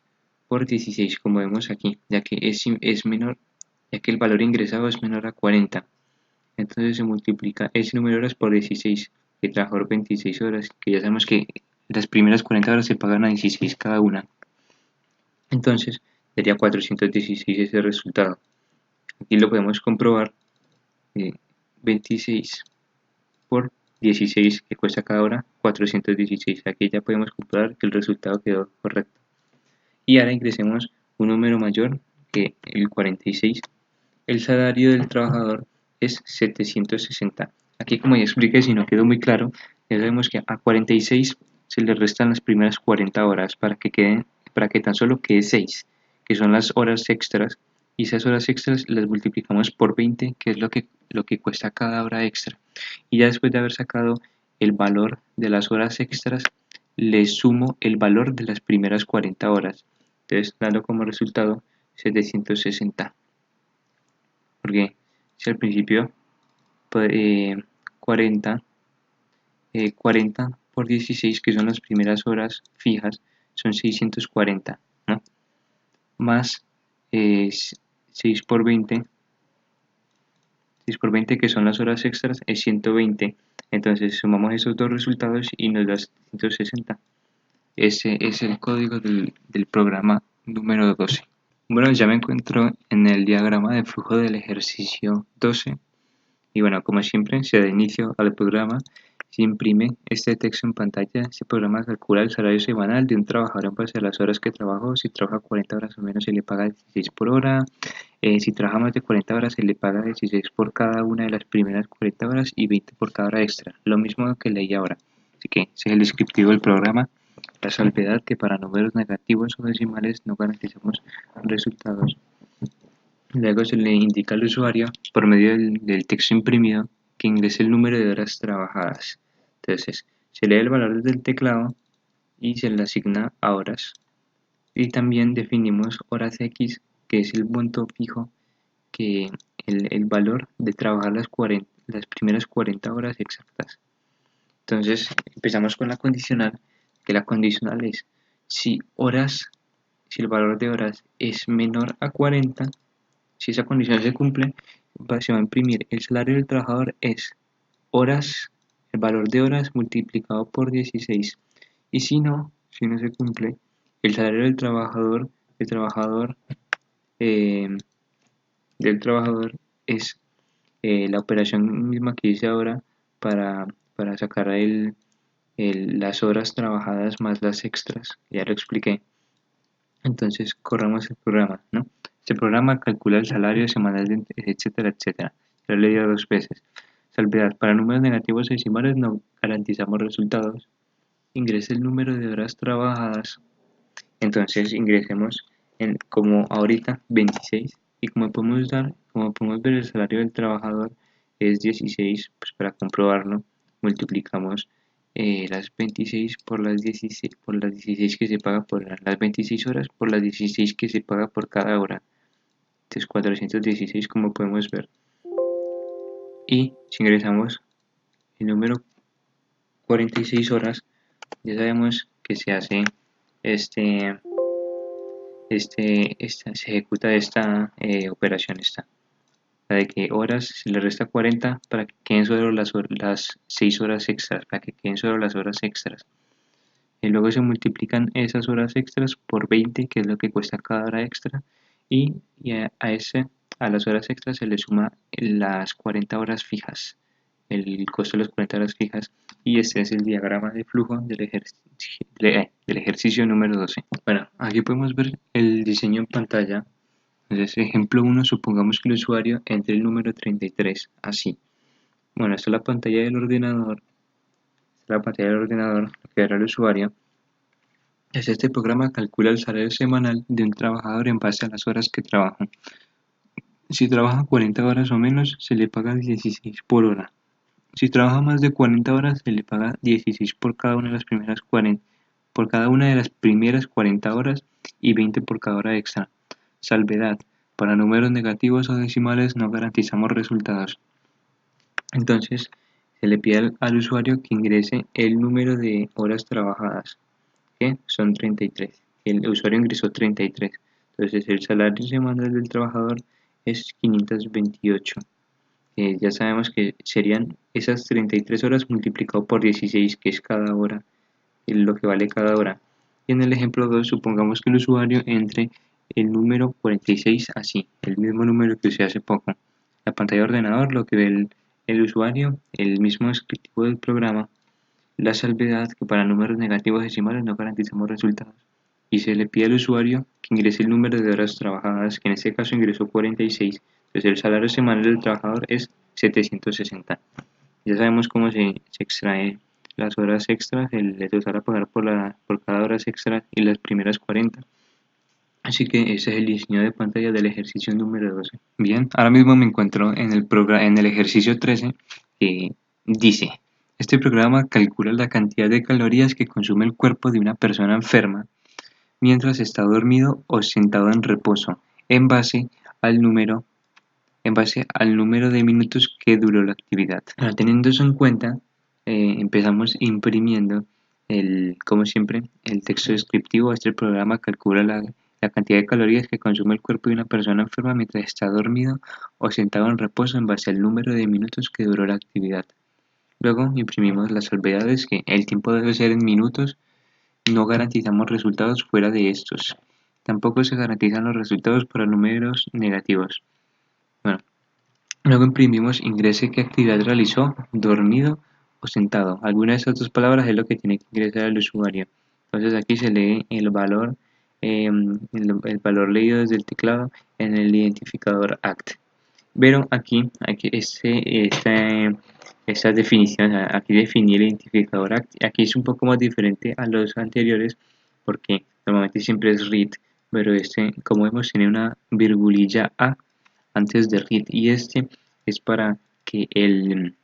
por 16, como vemos aquí, ya que es menor, ya que el valor ingresado es menor a 40. Entonces se multiplica ese número de horas por 16, que trabajó 26 horas, que ya sabemos que las primeras 40 horas se pagan a 16 cada una. Entonces sería 416 ese resultado. Aquí lo podemos comprobar. 26 por 16, que cuesta cada hora 416. Aquí ya podemos comprobar que el resultado quedó correcto. Y ahora ingresemos un número mayor que el 46. El salario del trabajador es 760. Aquí, como ya expliqué, si no quedó muy claro, ya sabemos que a 46 se le restan las primeras 40 horas para que tan solo quede 6, que son las horas extras, y esas horas extras las multiplicamos por 20, que es lo que cuesta cada hora extra. Y ya después de haber sacado el valor de las horas extras, le sumo el valor de las primeras 40 horas. Entonces, dando como resultado 760. Porque si al principio eh, 40, 40 por 16, que son las primeras horas fijas, son 640, ¿no? Más 6 por 20, 6 por 20, que son las horas extras, es 120. Entonces sumamos esos dos resultados y nos da 160. Ese es el código del programa número 12. Bueno, ya me encuentro en el diagrama de flujo del ejercicio 12. Y bueno, como siempre, se da inicio al programa, se imprime este texto en pantalla. Este programa calcula el salario semanal de un trabajador en base a las horas que trabajó. Si trabaja 40 horas o menos, se le paga 16 por hora. Si trabaja más de 40 horas, se le paga 16 por cada una de las primeras 40 horas y 20 por cada hora extra. Lo mismo que leí ahora. Así que ese es el descriptivo del programa. La salvedad que para números negativos o decimales no garantizamos resultados. Luego se le indica al usuario, por medio del texto imprimido, que ingrese el número de horas trabajadas. Entonces, se lee el valor desde el teclado y se le asigna a horas. Y también definimos horas X, que es el monto fijo, que el valor de trabajar las primeras 40 horas exactas. Entonces, empezamos con la condicional, que la condicional es si el valor de horas es menor a 40. Si esa condición se cumple, se va a imprimir el salario del trabajador es horas, el valor de horas multiplicado por 16. Y si no se cumple, el salario eh, del trabajador es la operación misma que hice ahora para sacar las horas trabajadas más las extras. Ya lo expliqué. Entonces corramos el programa, ¿no? Este programa calcula el salario semanal, etcétera, etcétera. Lo he leído dos veces. Salvedad: para números negativos o decimales no garantizamos resultados. Ingrese el número de horas trabajadas. Entonces ingresemos como ahorita 26, y como podemos ver, el salario del trabajador es 16. Pues para comprobarlo multiplicamos las 26 por las 16 que se paga por las 26 horas por las 16 que se paga por cada hora. Entonces 416, como podemos ver. Y si ingresamos el número 46 horas, ya sabemos que se hace se ejecuta esta operación, la de que horas se le resta 40 para que queden solo las 6 horas extras, para que queden solo las horas extras. Y luego se multiplican esas horas extras por 20, que es lo que cuesta cada hora extra, y a las horas extras se le suma las 40 horas fijas, el costo de las 40 horas fijas, y este es el diagrama de flujo del ejercicio número 12. Bueno, aquí podemos ver el diseño en pantalla. Entonces, ejemplo 1, supongamos que el usuario entre el número 33, así. Bueno, esta es la pantalla del ordenador. Lo que verá el usuario es: este programa calcula el salario semanal de un trabajador en base a las horas que trabaja. Si trabaja 40 horas o menos, se le paga 16 por hora. Si trabaja más de 40 horas, se le paga 16 por cada una de las primeras 40 horas y 20 por cada hora extra. Salvedad: para números negativos o decimales no garantizamos resultados. Entonces, se le pide al usuario que ingrese el número de horas trabajadas, que son 33. El usuario ingresó 33. Entonces, el salario semanal del trabajador es 528. Ya sabemos que serían esas 33 horas multiplicado por 16, que es cada hora, lo que vale cada hora. Y en el ejemplo 2, supongamos que el usuario entre el número 46, así, el mismo número que usé hace poco. La pantalla de ordenador, lo que ve el usuario, el mismo descriptivo del programa. La salvedad que para números negativos decimales no garantizamos resultados. Y se le pide al usuario que ingrese el número de horas trabajadas, que en este caso ingresó 46. Entonces el salario semanal del trabajador es 760. Ya sabemos cómo se extrae las horas extras, el total a pagar por cada hora extra y las primeras 40. Así que ese es el diseño de pantalla del ejercicio número 12. Bien, ahora mismo me encuentro en el ejercicio 13, que dice: este programa calcula la cantidad de calorías que consume el cuerpo de una persona enferma mientras está dormido o sentado en reposo, en base al número de minutos que duró la actividad. Ahora, teniendo eso en cuenta, empezamos imprimiendo, como siempre, el texto descriptivo. Este programa calcula la cantidad de calorías que consume el cuerpo de una persona enferma mientras está dormido o sentado en reposo en base al número de minutos que duró la actividad. Luego imprimimos las salvedades que el tiempo debe ser en minutos, no garantizamos resultados fuera de estos. Tampoco se garantizan los resultados para números negativos. Bueno, luego imprimimos ingrese qué actividad realizó, dormido o sentado. Alguna de estas dos palabras es lo que tiene que ingresar el usuario. Entonces aquí se lee el valor leído desde el teclado en el identificador ACT. Pero aquí esta definición, aquí definí el identificador ACT. Aquí es un poco más diferente a los anteriores porque normalmente siempre es read, pero como vemos, tiene una virgulilla A antes de read y este es para que el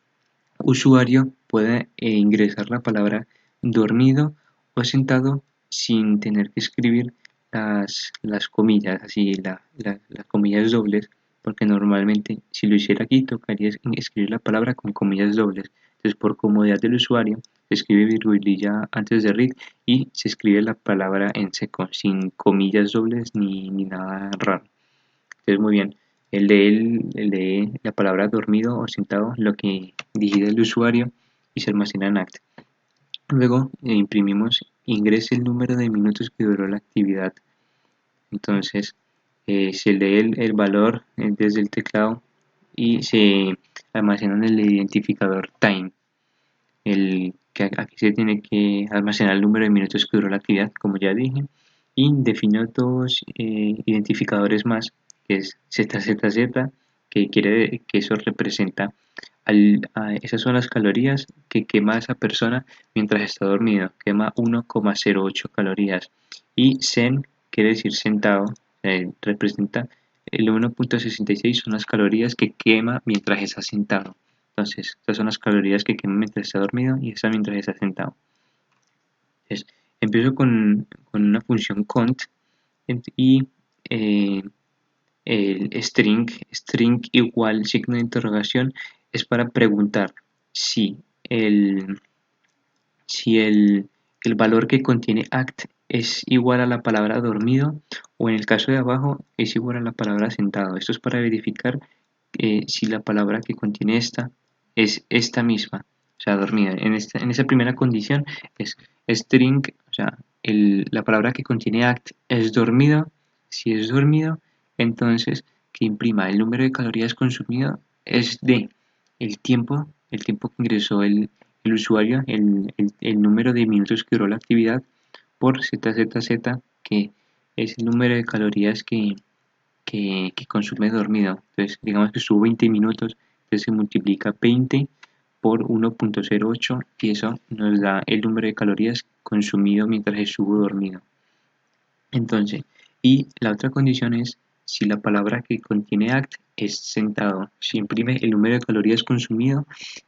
usuario pueda ingresar la palabra dormido o sentado sin tener que escribir las comillas, así las comillas dobles, porque normalmente si lo hiciera aquí tocaría escribir la palabra con comillas dobles. Entonces por comodidad del usuario se escribe virgulilla antes de read y se escribe la palabra en seco, sin comillas dobles ni nada raro. Entonces muy bien. El de la palabra dormido o sentado, lo que digita el usuario y se almacena en ACT. Luego imprimimos ingrese el número de minutos que duró la actividad. Entonces se lee el valor desde el teclado y se almacena en el identificador time. Que aquí se tiene que almacenar el número de minutos que duró la actividad, como ya dije, y defino dos identificadores más, que es ZZZ, que eso representa esas son las calorías que quema esa persona mientras está dormido, quema 1,08 calorías, y Zen quiere decir sentado, representa el 1,66 son las calorías que quema mientras está sentado. Entonces, estas son las calorías que quema mientras está dormido y esta mientras está sentado. Entonces, empiezo con una función cont y el string igual signo de interrogación es para preguntar si el valor que contiene act es igual a la palabra dormido o en el caso de abajo es igual a la palabra sentado. Esto es para verificar si la palabra que contiene esta es esta misma, o sea, dormida. En esa primera condición es string, o sea, la palabra que contiene act es dormido. Si es dormido, entonces que imprima el número de calorías consumido es de el tiempo que ingresó el usuario, el número de minutos que duró la actividad por ZZZ, que es el número de calorías que consume dormido. Entonces, digamos que estuvo 20 minutos, entonces se multiplica 20 por 1,08 y eso nos da el número de calorías consumido mientras estuvo dormido. Entonces, y la otra condición es si la palabra que contiene act es sentado. Si imprime el número de calorías consumido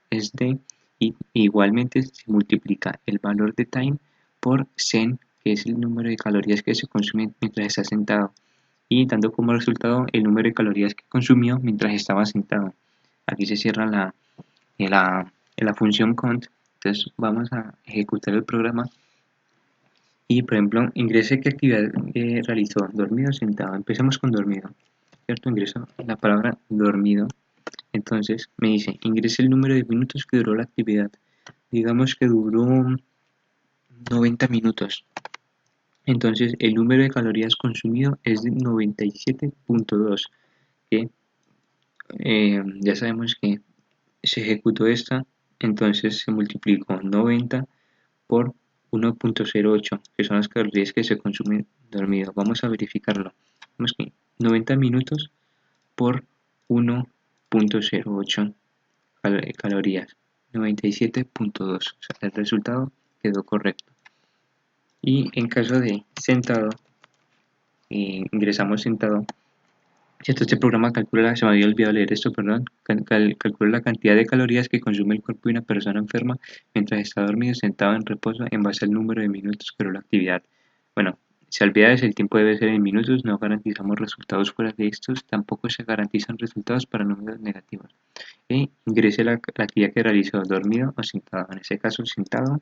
es de, y igualmente se multiplica el valor de time por sen, que es el número de calorías que se consume mientras está sentado, y dando como resultado el número de calorías que consumió mientras estaba sentado. Aquí se cierra la función cont. Entonces vamos a ejecutar el programa y por ejemplo ingrese qué actividad realizó, dormido o sentado. Empecemos con dormido, ¿cierto? Ingreso la palabra dormido. Entonces me dice ingrese el número de minutos que duró la actividad. Digamos que duró 90 minutos. Entonces el número de calorías consumido es de 97,2, que ya sabemos que se ejecutó esta, entonces se multiplicó 90 por 1,08, que son las calorías que se consumen dormido. Vamos a verificarlo. Vamos que 90 minutos por 1,08 calorías, 97,2. O sea, el resultado quedó correcto. Y en caso de sentado, ingresamos sentado. ¿Cierto? Este programa calcula, se me había olvidado leer esto, perdón, calcula la cantidad de calorías que consume el cuerpo de una persona enferma mientras está dormido sentado en reposo en base al número de minutos que duró la actividad. Bueno, si olvidas el tiempo debe ser en minutos, no garantizamos resultados fuera de estos, tampoco se garantizan resultados para números negativos. Ingrese la actividad que realizó, dormido o sentado, en este caso sentado,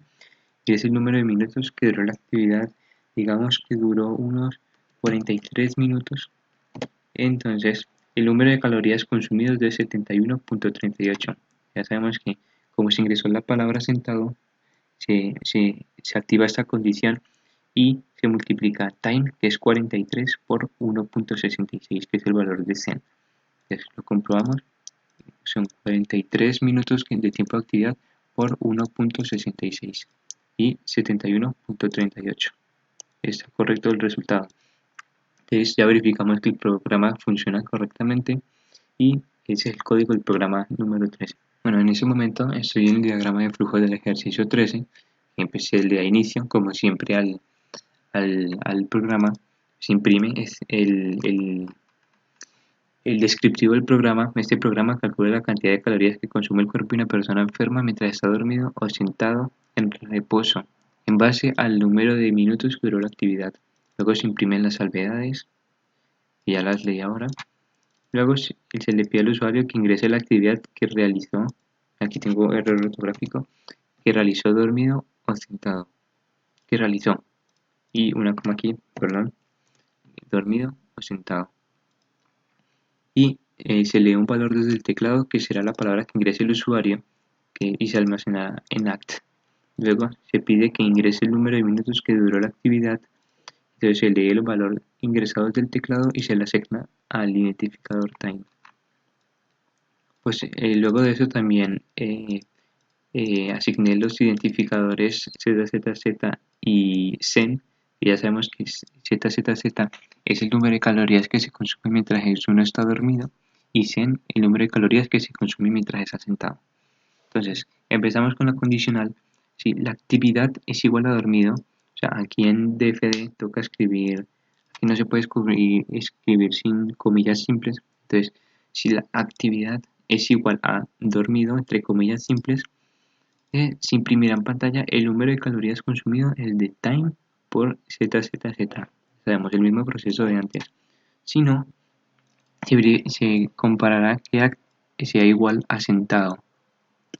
y es el número de minutos que duró la actividad, digamos que duró unos 43 minutos, entonces el número de calorías consumidas es de 71.38. Ya sabemos que como se ingresó la palabra sentado, se activa esta condición y se multiplica time, que es 43, por 1.66, que es el valor de 100. Entonces lo comprobamos, son 43 minutos de tiempo de actividad por 1.66 y 71.38. Está correcto el resultado. Entonces ya verificamos que el programa funciona correctamente y ese es el código del programa número 13. Bueno, en ese momento estoy en el diagrama de flujo del ejercicio 13. Empecé el de inicio, como siempre al programa se imprime es el descriptivo del programa. Este programa calcula la cantidad de calorías que consume el cuerpo de una persona enferma mientras está dormido o sentado en reposo, en base al número de minutos que duró la actividad. Luego se imprimen las salvedades, que ya las leí ahora. Luego se le pide al usuario que ingrese la actividad que realizó. Aquí tengo error ortográfico. Que realizó dormido o sentado. Que realizó. Y una coma aquí, perdón. Dormido o sentado. Y se lee un valor desde el teclado que será la palabra que ingrese el usuario y se almacena en ACT. Luego se pide que ingrese el número de minutos que duró la actividad. Entonces se lee el valor ingresado desde el teclado y se le asigna al identificador time. Pues luego de eso también asigné los identificadores ZZZ y CEN. Y ya sabemos que ZZZ es el número de calorías que se consume mientras uno está dormido y CEN el número de calorías que se consume mientras está sentado. Entonces, empezamos con la condicional. Si la actividad es igual a dormido, o sea, aquí en DFD toca escribir, aquí no se puede escribir sin comillas simples. Entonces, si la actividad es igual a dormido, entre comillas simples, se imprimirá en pantalla el número de calorías consumido, el de time por ZZZ. Sabemos el mismo proceso de antes. Si no, se comparará que sea igual a sentado.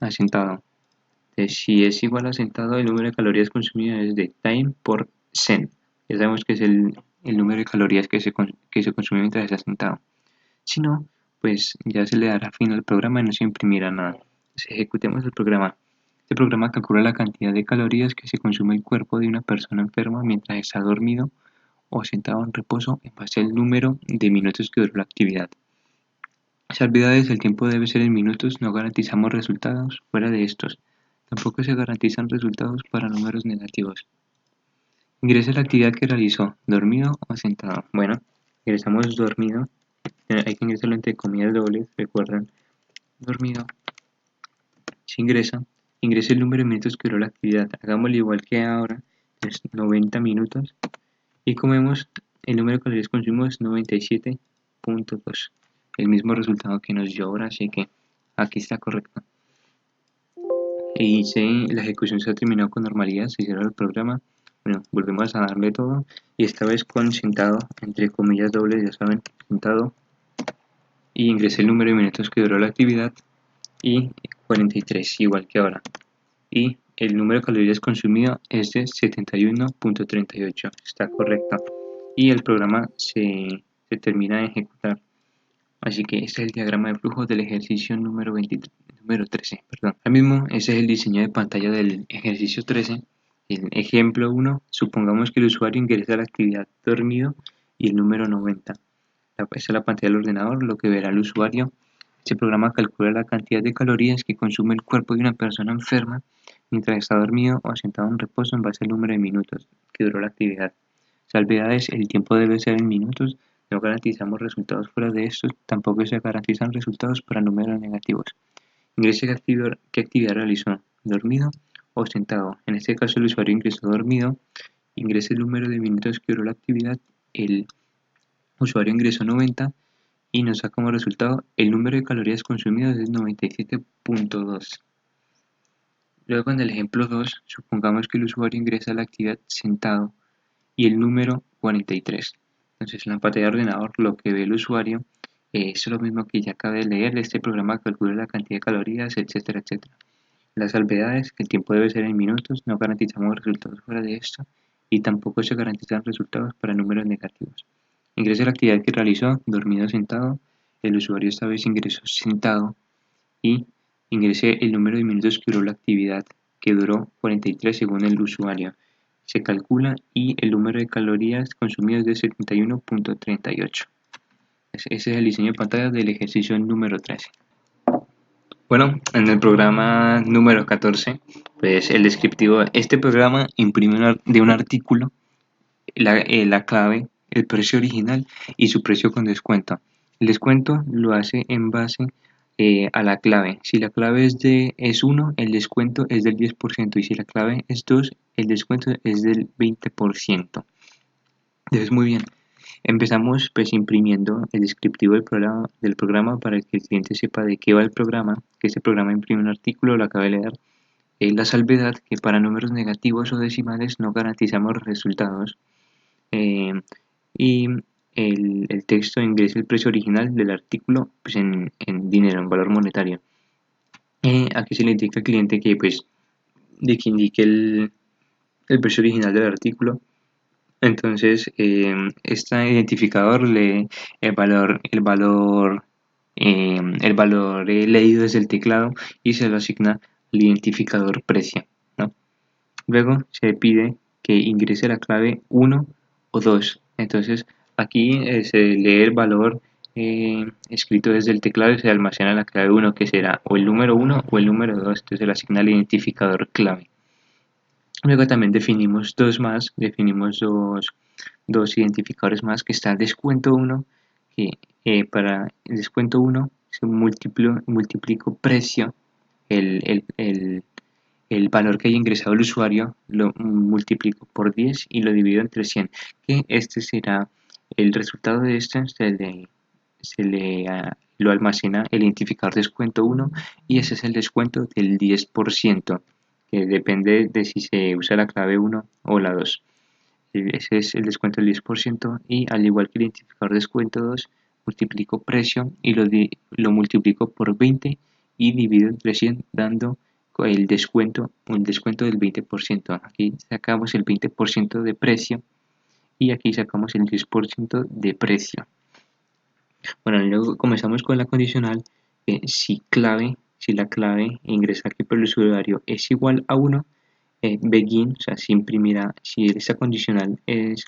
Entonces, si es igual a sentado, el número de calorías consumidas es de time por cent. Ya sabemos que es el número de calorías que se consume mientras está sentado. Si no, pues ya se le dará fin al programa y no se imprimirá nada. Entonces, ejecutemos el programa. Este programa calcula la cantidad de calorías que se consume el cuerpo de una persona enferma mientras está dormido o sentado en reposo en base al número de minutos que duró la actividad. Salvedades, el tiempo debe ser en minutos, no garantizamos resultados fuera de estos. Tampoco se garantizan resultados para números negativos. Ingrese la actividad que realizó, dormido o sentado. Bueno, ingresamos dormido. Hay que ingresarlo entre comillas dobles, recuerdan. Dormido. Se ingrese el número de minutos que duró la actividad. Hagámoslo igual que ahora, es 90 minutos. Y como vemos, el número de calorías consumido es 97.2. El mismo resultado que nos dio ahora, así que aquí está correcto. Y la ejecución se ha terminado con normalidad, se cierra el programa. Bueno, volvemos a darle todo y esta vez con sentado, entre comillas dobles, ya saben, sentado. Y ingresé el número de minutos que duró la actividad y 43, igual que ahora. Y el número de calorías consumido es de 71.38, está correcto. Y el programa se termina de ejecutar. Así que este es el diagrama de flujo del ejercicio número 13. Perdón. Ahora mismo ese es el diseño de pantalla del ejercicio 13. El ejemplo 1, supongamos que el usuario ingresa a la actividad dormido y el número 90. Esta es la pantalla del ordenador, lo que verá el usuario. Este programa calcula la cantidad de calorías que consume el cuerpo de una persona enferma mientras está dormido o sentado en reposo en base al número de minutos que duró la actividad. Salvedades, el tiempo debe ser en minutos. No garantizamos resultados fuera de estos, tampoco se garantizan resultados para números negativos. Ingrese qué actividad realizó, dormido o sentado. En este caso el usuario ingresó dormido, ingrese el número de minutos que duró la actividad, el usuario ingresó 90 y nos da como resultado el número de calorías consumidas es 97.2. Luego en el ejemplo 2, supongamos que el usuario ingresa a la actividad sentado y el número 43. Entonces en la pantalla de ordenador lo que ve el usuario es lo mismo que ya acabé de leer. Este programa calcula la cantidad de calorías, etcétera, etcétera. Las salvedades, que el tiempo debe ser en minutos, no garantizamos resultados fuera de esto. y tampoco se garantizan resultados para números negativos. Ingrese la actividad que realizó, dormido sentado, el usuario esta vez ingresó sentado y ingrese el número de minutos que duró la actividad, que duró 43 según el usuario. Se calcula y el número de calorías consumidas de 71.38. Ese es el diseño de pantalla del ejercicio número 13. Bueno, en el programa número 14, pues el descriptivo, este programa imprime de un artículo la clave, el precio original y su precio con descuento. El descuento lo hace en base a la clave. Si la clave es 1, el descuento es del 10%, y si la clave es 2, el descuento es del 20%. Entonces, muy bien. Empezamos pues imprimiendo el descriptivo del programa para que el cliente sepa de qué va el programa, que este programa imprime un artículo, lo acaba de leer. La salvedad que para números negativos o decimales no garantizamos resultados. eh, y el texto ingresa el precio original del artículo pues, en dinero, en valor monetario. Aquí se le indica al cliente que pues de que indique el precio original del artículo. Entonces, este identificador lee el valor leído desde el teclado y se lo asigna al identificador precio, ¿no? Luego se pide que ingrese la clave 1 o 2. Entonces, aquí se lee el valor escrito desde el teclado y se almacena la clave 1, que será o el número 1 o el número 2. Entonces, se le asigna el identificador clave. Luego también definimos dos identificadores más, que está el descuento 1, que para el descuento 1 se multiplico precio, el valor que haya ingresado el usuario, lo multiplico por 10 y lo divido entre 100, que este será el resultado de esto. Lo almacena el identificador descuento 1 y ese es el descuento del 10%, que depende de si se usa la clave 1 o la 2. Ese es el descuento del 10%, y al igual que el identificador descuento 2, multiplico precio y lo multiplico por 20 y divido entre 100, dando el descuento del 20%. Aquí sacamos el 20% de precio y aquí sacamos el 10% de precio. Bueno, luego comenzamos con la condicional. Si la clave ingresada aquí por el usuario es igual a 1, begin, o sea, si esta condicional es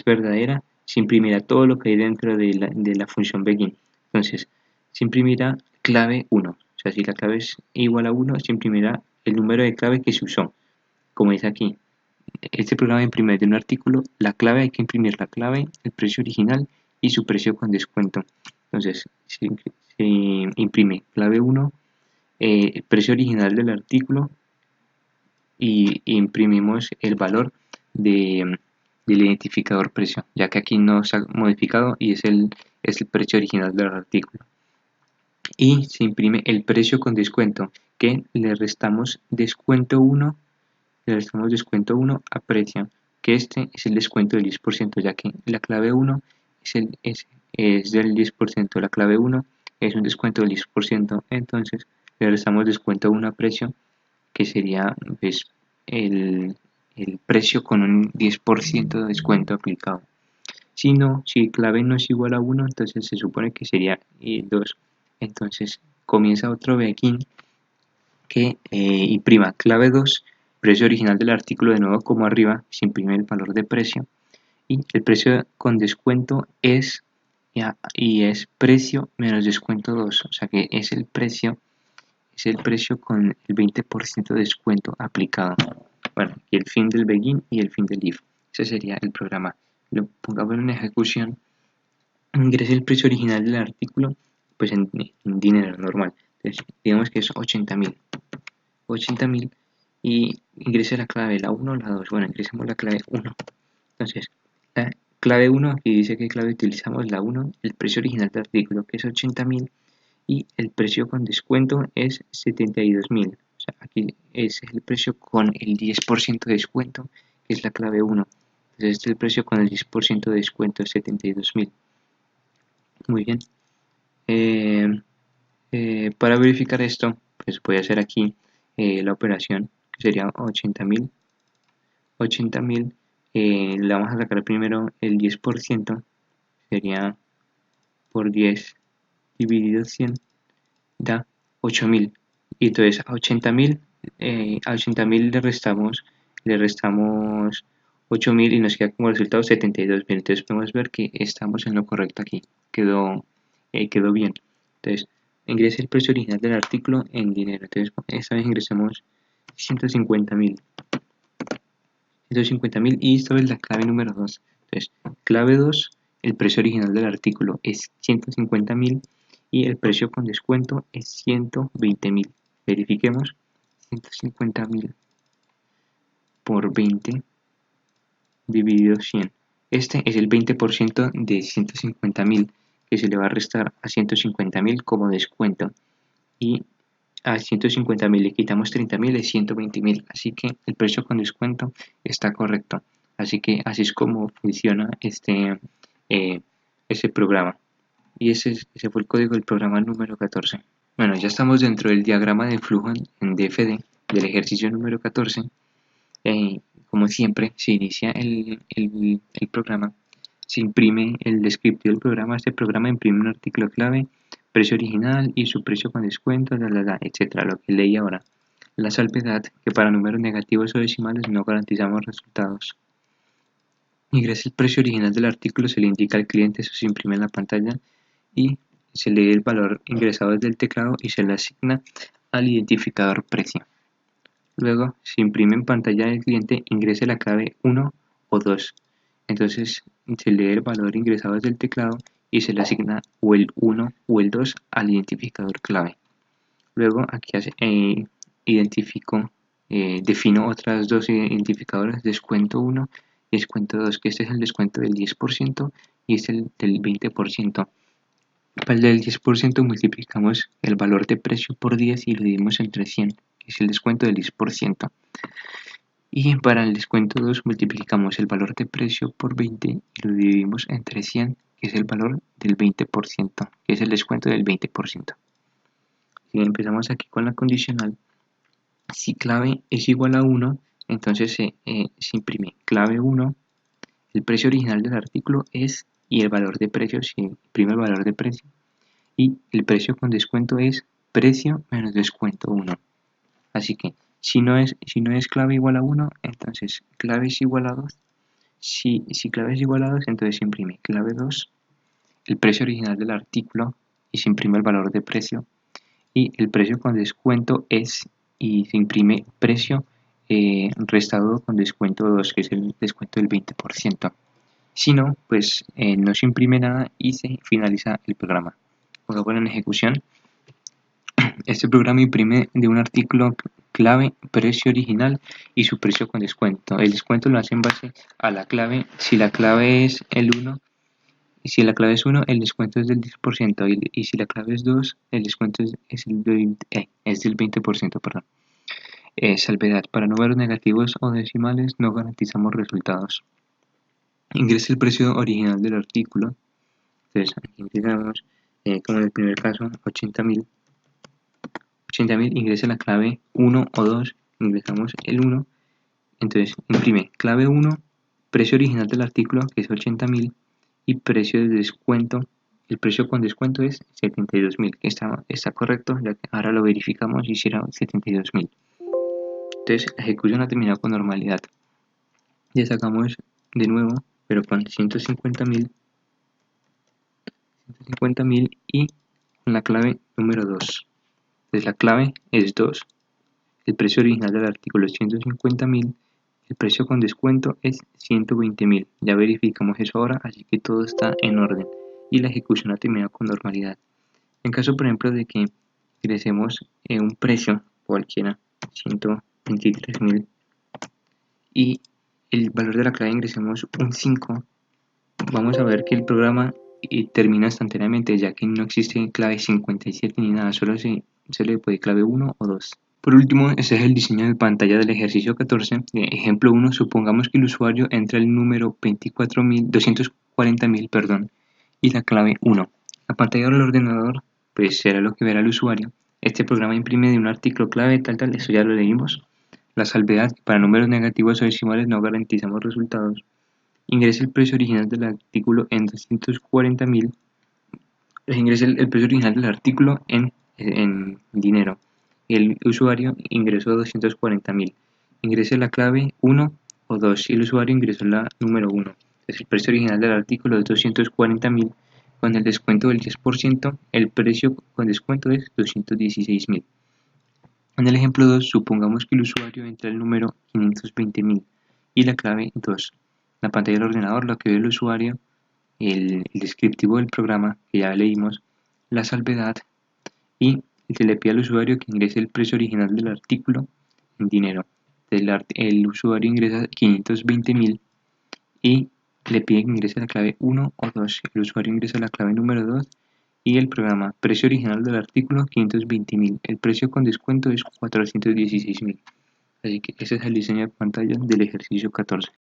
verdadera, se imprimirá todo lo que hay dentro de la función begin. Entonces, se imprimirá clave 1. O sea, si la clave es igual a 1, se imprimirá el número de clave que se usó. Como dice aquí, este programa imprime de un artículo la clave, hay que imprimir la clave, el precio original y su precio con descuento. Entonces, se imprime clave 1, el precio original del artículo, y imprimimos el valor del identificador precio, ya que aquí no se ha modificado y es el precio original del artículo. Y se imprime el precio con descuento, que le restamos descuento 1 a precio, que este es el descuento del 10%, ya que la clave 1 es del 10%, la clave 1 es un descuento del 10%, entonces le restamos descuento 1 a precio, que sería pues, el precio con un 10% de descuento aplicado. Si clave no es igual a 1, entonces se supone que sería 2. Entonces comienza otro begin que imprima clave 2, precio original del artículo, de nuevo como arriba, se imprime el valor de precio, y el precio con descuento es precio menos descuento 2, o sea que es el precio con el 20% de descuento aplicado. Bueno, y el fin del begin y el fin del if. Ese sería el programa. Lo pongamos en ejecución. Ingrese el precio original del artículo pues en dinero normal. Entonces, digamos que es 80.000 y ingrese la clave, la 1 o la 2. Bueno, ingresemos la clave 1. Entonces, la clave 1, aquí dice que clave utilizamos la 1, el precio original del artículo, que es 80.000, y el precio con descuento es 72.000. O sea, aquí es el precio con el 10% de descuento, que es la clave 1. Entonces, este es el precio con el 10% de descuento, es 72.000. Muy bien. Para verificar esto, pues voy a hacer aquí la operación, que sería 80.000 Le vamos a sacar primero el 10%, sería por 10 dividido 100 da 8000. Y entonces a 80.000 le restamos 8000 y nos queda como resultado 72.000. Entonces podemos ver que estamos en lo correcto aquí. Quedó bien. Entonces, ingrese el precio original del artículo en dinero. Entonces, esta vez ingresamos 150.000. 150.000 y esto es la clave número 2. Entonces, clave 2, el precio original del artículo es 150.000 y el precio con descuento es 120.000. Verifiquemos. 150.000 por 20 dividido 100. Este es el 20% de 150.000 que se le va a restar a 150.000 como descuento. Y a 150.000 le quitamos 30.000 es 120.000. Así que el precio con descuento está correcto. Así que así es como funciona este programa. Y ese fue el código del programa número 14. Bueno, ya estamos dentro del diagrama de flujo en DFD del ejercicio número 14. Como siempre, se inicia el programa, se imprime el descriptivo del programa. Este programa imprime un artículo clave, precio original y su precio con descuento, etcétera, lo que leí ahora. La salvedad, que para números negativos o decimales no garantizamos resultados. Ingresa el precio original del artículo, se le indica al cliente, eso se imprime en la pantalla y se lee el valor ingresado desde el teclado y se le asigna al identificador precio. Luego se imprime en pantalla del cliente, ingrese la clave 1 o 2. Entonces se lee el valor ingresado desde el teclado y se le asigna o el 1 o el 2 al identificador clave. Luego aquí defino otras dos identificadores, descuento 1 y descuento 2, que este es el descuento del 10% y este es el del 20%. Para el del 10% multiplicamos el valor de precio por 10 y lo dividimos entre 100, que es el descuento del 10%. Y para el descuento 2 multiplicamos el valor de precio por 20 y lo dividimos entre 100, que es el valor del 20%, que es el descuento del 20%. Y empezamos aquí con la condicional. Si clave es igual a 1, entonces se imprime clave 1, el precio original del artículo es, y el valor de precio, se imprime el valor de precio, y el precio con descuento es precio menos descuento 1. Así que si no es clave igual a 1, entonces clave es igual a 2. Si clave es igual a 2, entonces se imprime clave 2, el precio original del artículo, y se imprime el valor de precio, y el precio con descuento es, y se imprime precio restado con descuento 2, que es el descuento del 20%. Si no, pues no se imprime nada y se finaliza el programa. Vamos a poner en ejecución. Este programa imprime de un artículo clave precio original y su precio con descuento. El descuento lo hace en base a la clave. Si la clave es el 1, y si la clave es 1, el descuento es del 10%, y si la clave es 2, el descuento es del 20%. Perdón. Salvedad, para números negativos o decimales no garantizamos resultados. Ingrese el precio original del artículo. Entonces aquí ingresamos, como en el primer caso, 80.000. 80.000, ingrese la clave 1 o 2, ingresamos el 1. Entonces imprime clave 1, precio original del artículo, que es 80.000, y precio de descuento, el precio con descuento es 72.000, que está correcto, ya que ahora lo verificamos y será 72.000. Entonces la ejecución ha terminado con normalidad. Ya sacamos de nuevo, pero con 150.000 y con la clave número 2. Entonces la clave es 2, el precio original del artículo es 150.000, el precio con descuento es 120.000. Ya verificamos eso ahora, así que todo está en orden y la ejecución ha terminado con normalidad. En caso, por ejemplo, de que ingresemos un precio cualquiera, 123.000, y el valor de la clave ingresemos un 5, vamos a ver que el programa termina instantáneamente, ya que no existe clave 57 ni nada, solo se le puede clave 1 o 2. Por último, este es el diseño de pantalla del ejercicio 14. Ejemplo 1, supongamos que el usuario entra el número 240.000, y la clave 1. La pantalla del ordenador, pues será lo que verá el usuario. Este programa imprime de un artículo clave, tal, eso ya lo leímos. La salvedad, que para números negativos o decimales no garantizamos resultados. Ingrese el precio original del artículo en 240.000. Ingrese el precio original del artículo en dinero. El usuario ingresó 240.000. Ingrese la clave 1 o 2 y el usuario ingresó la número 1. El precio original del artículo es 240.000. Con el descuento del 10%, el precio con descuento es 216.000. En el ejemplo 2, supongamos que el usuario entra el número 520.000 y la clave 2. En la pantalla del ordenador lo que ve el usuario, el descriptivo del programa que ya leímos, la salvedad y se le pide al usuario que ingrese el precio original del artículo en dinero. El usuario ingresa 520.000 y le pide que ingrese la clave 1 o 2. El usuario ingresa la clave número 2 y el programa precio original del artículo 520.000. El precio con descuento es 416.000. Así que ese es el diseño de pantalla del ejercicio 14.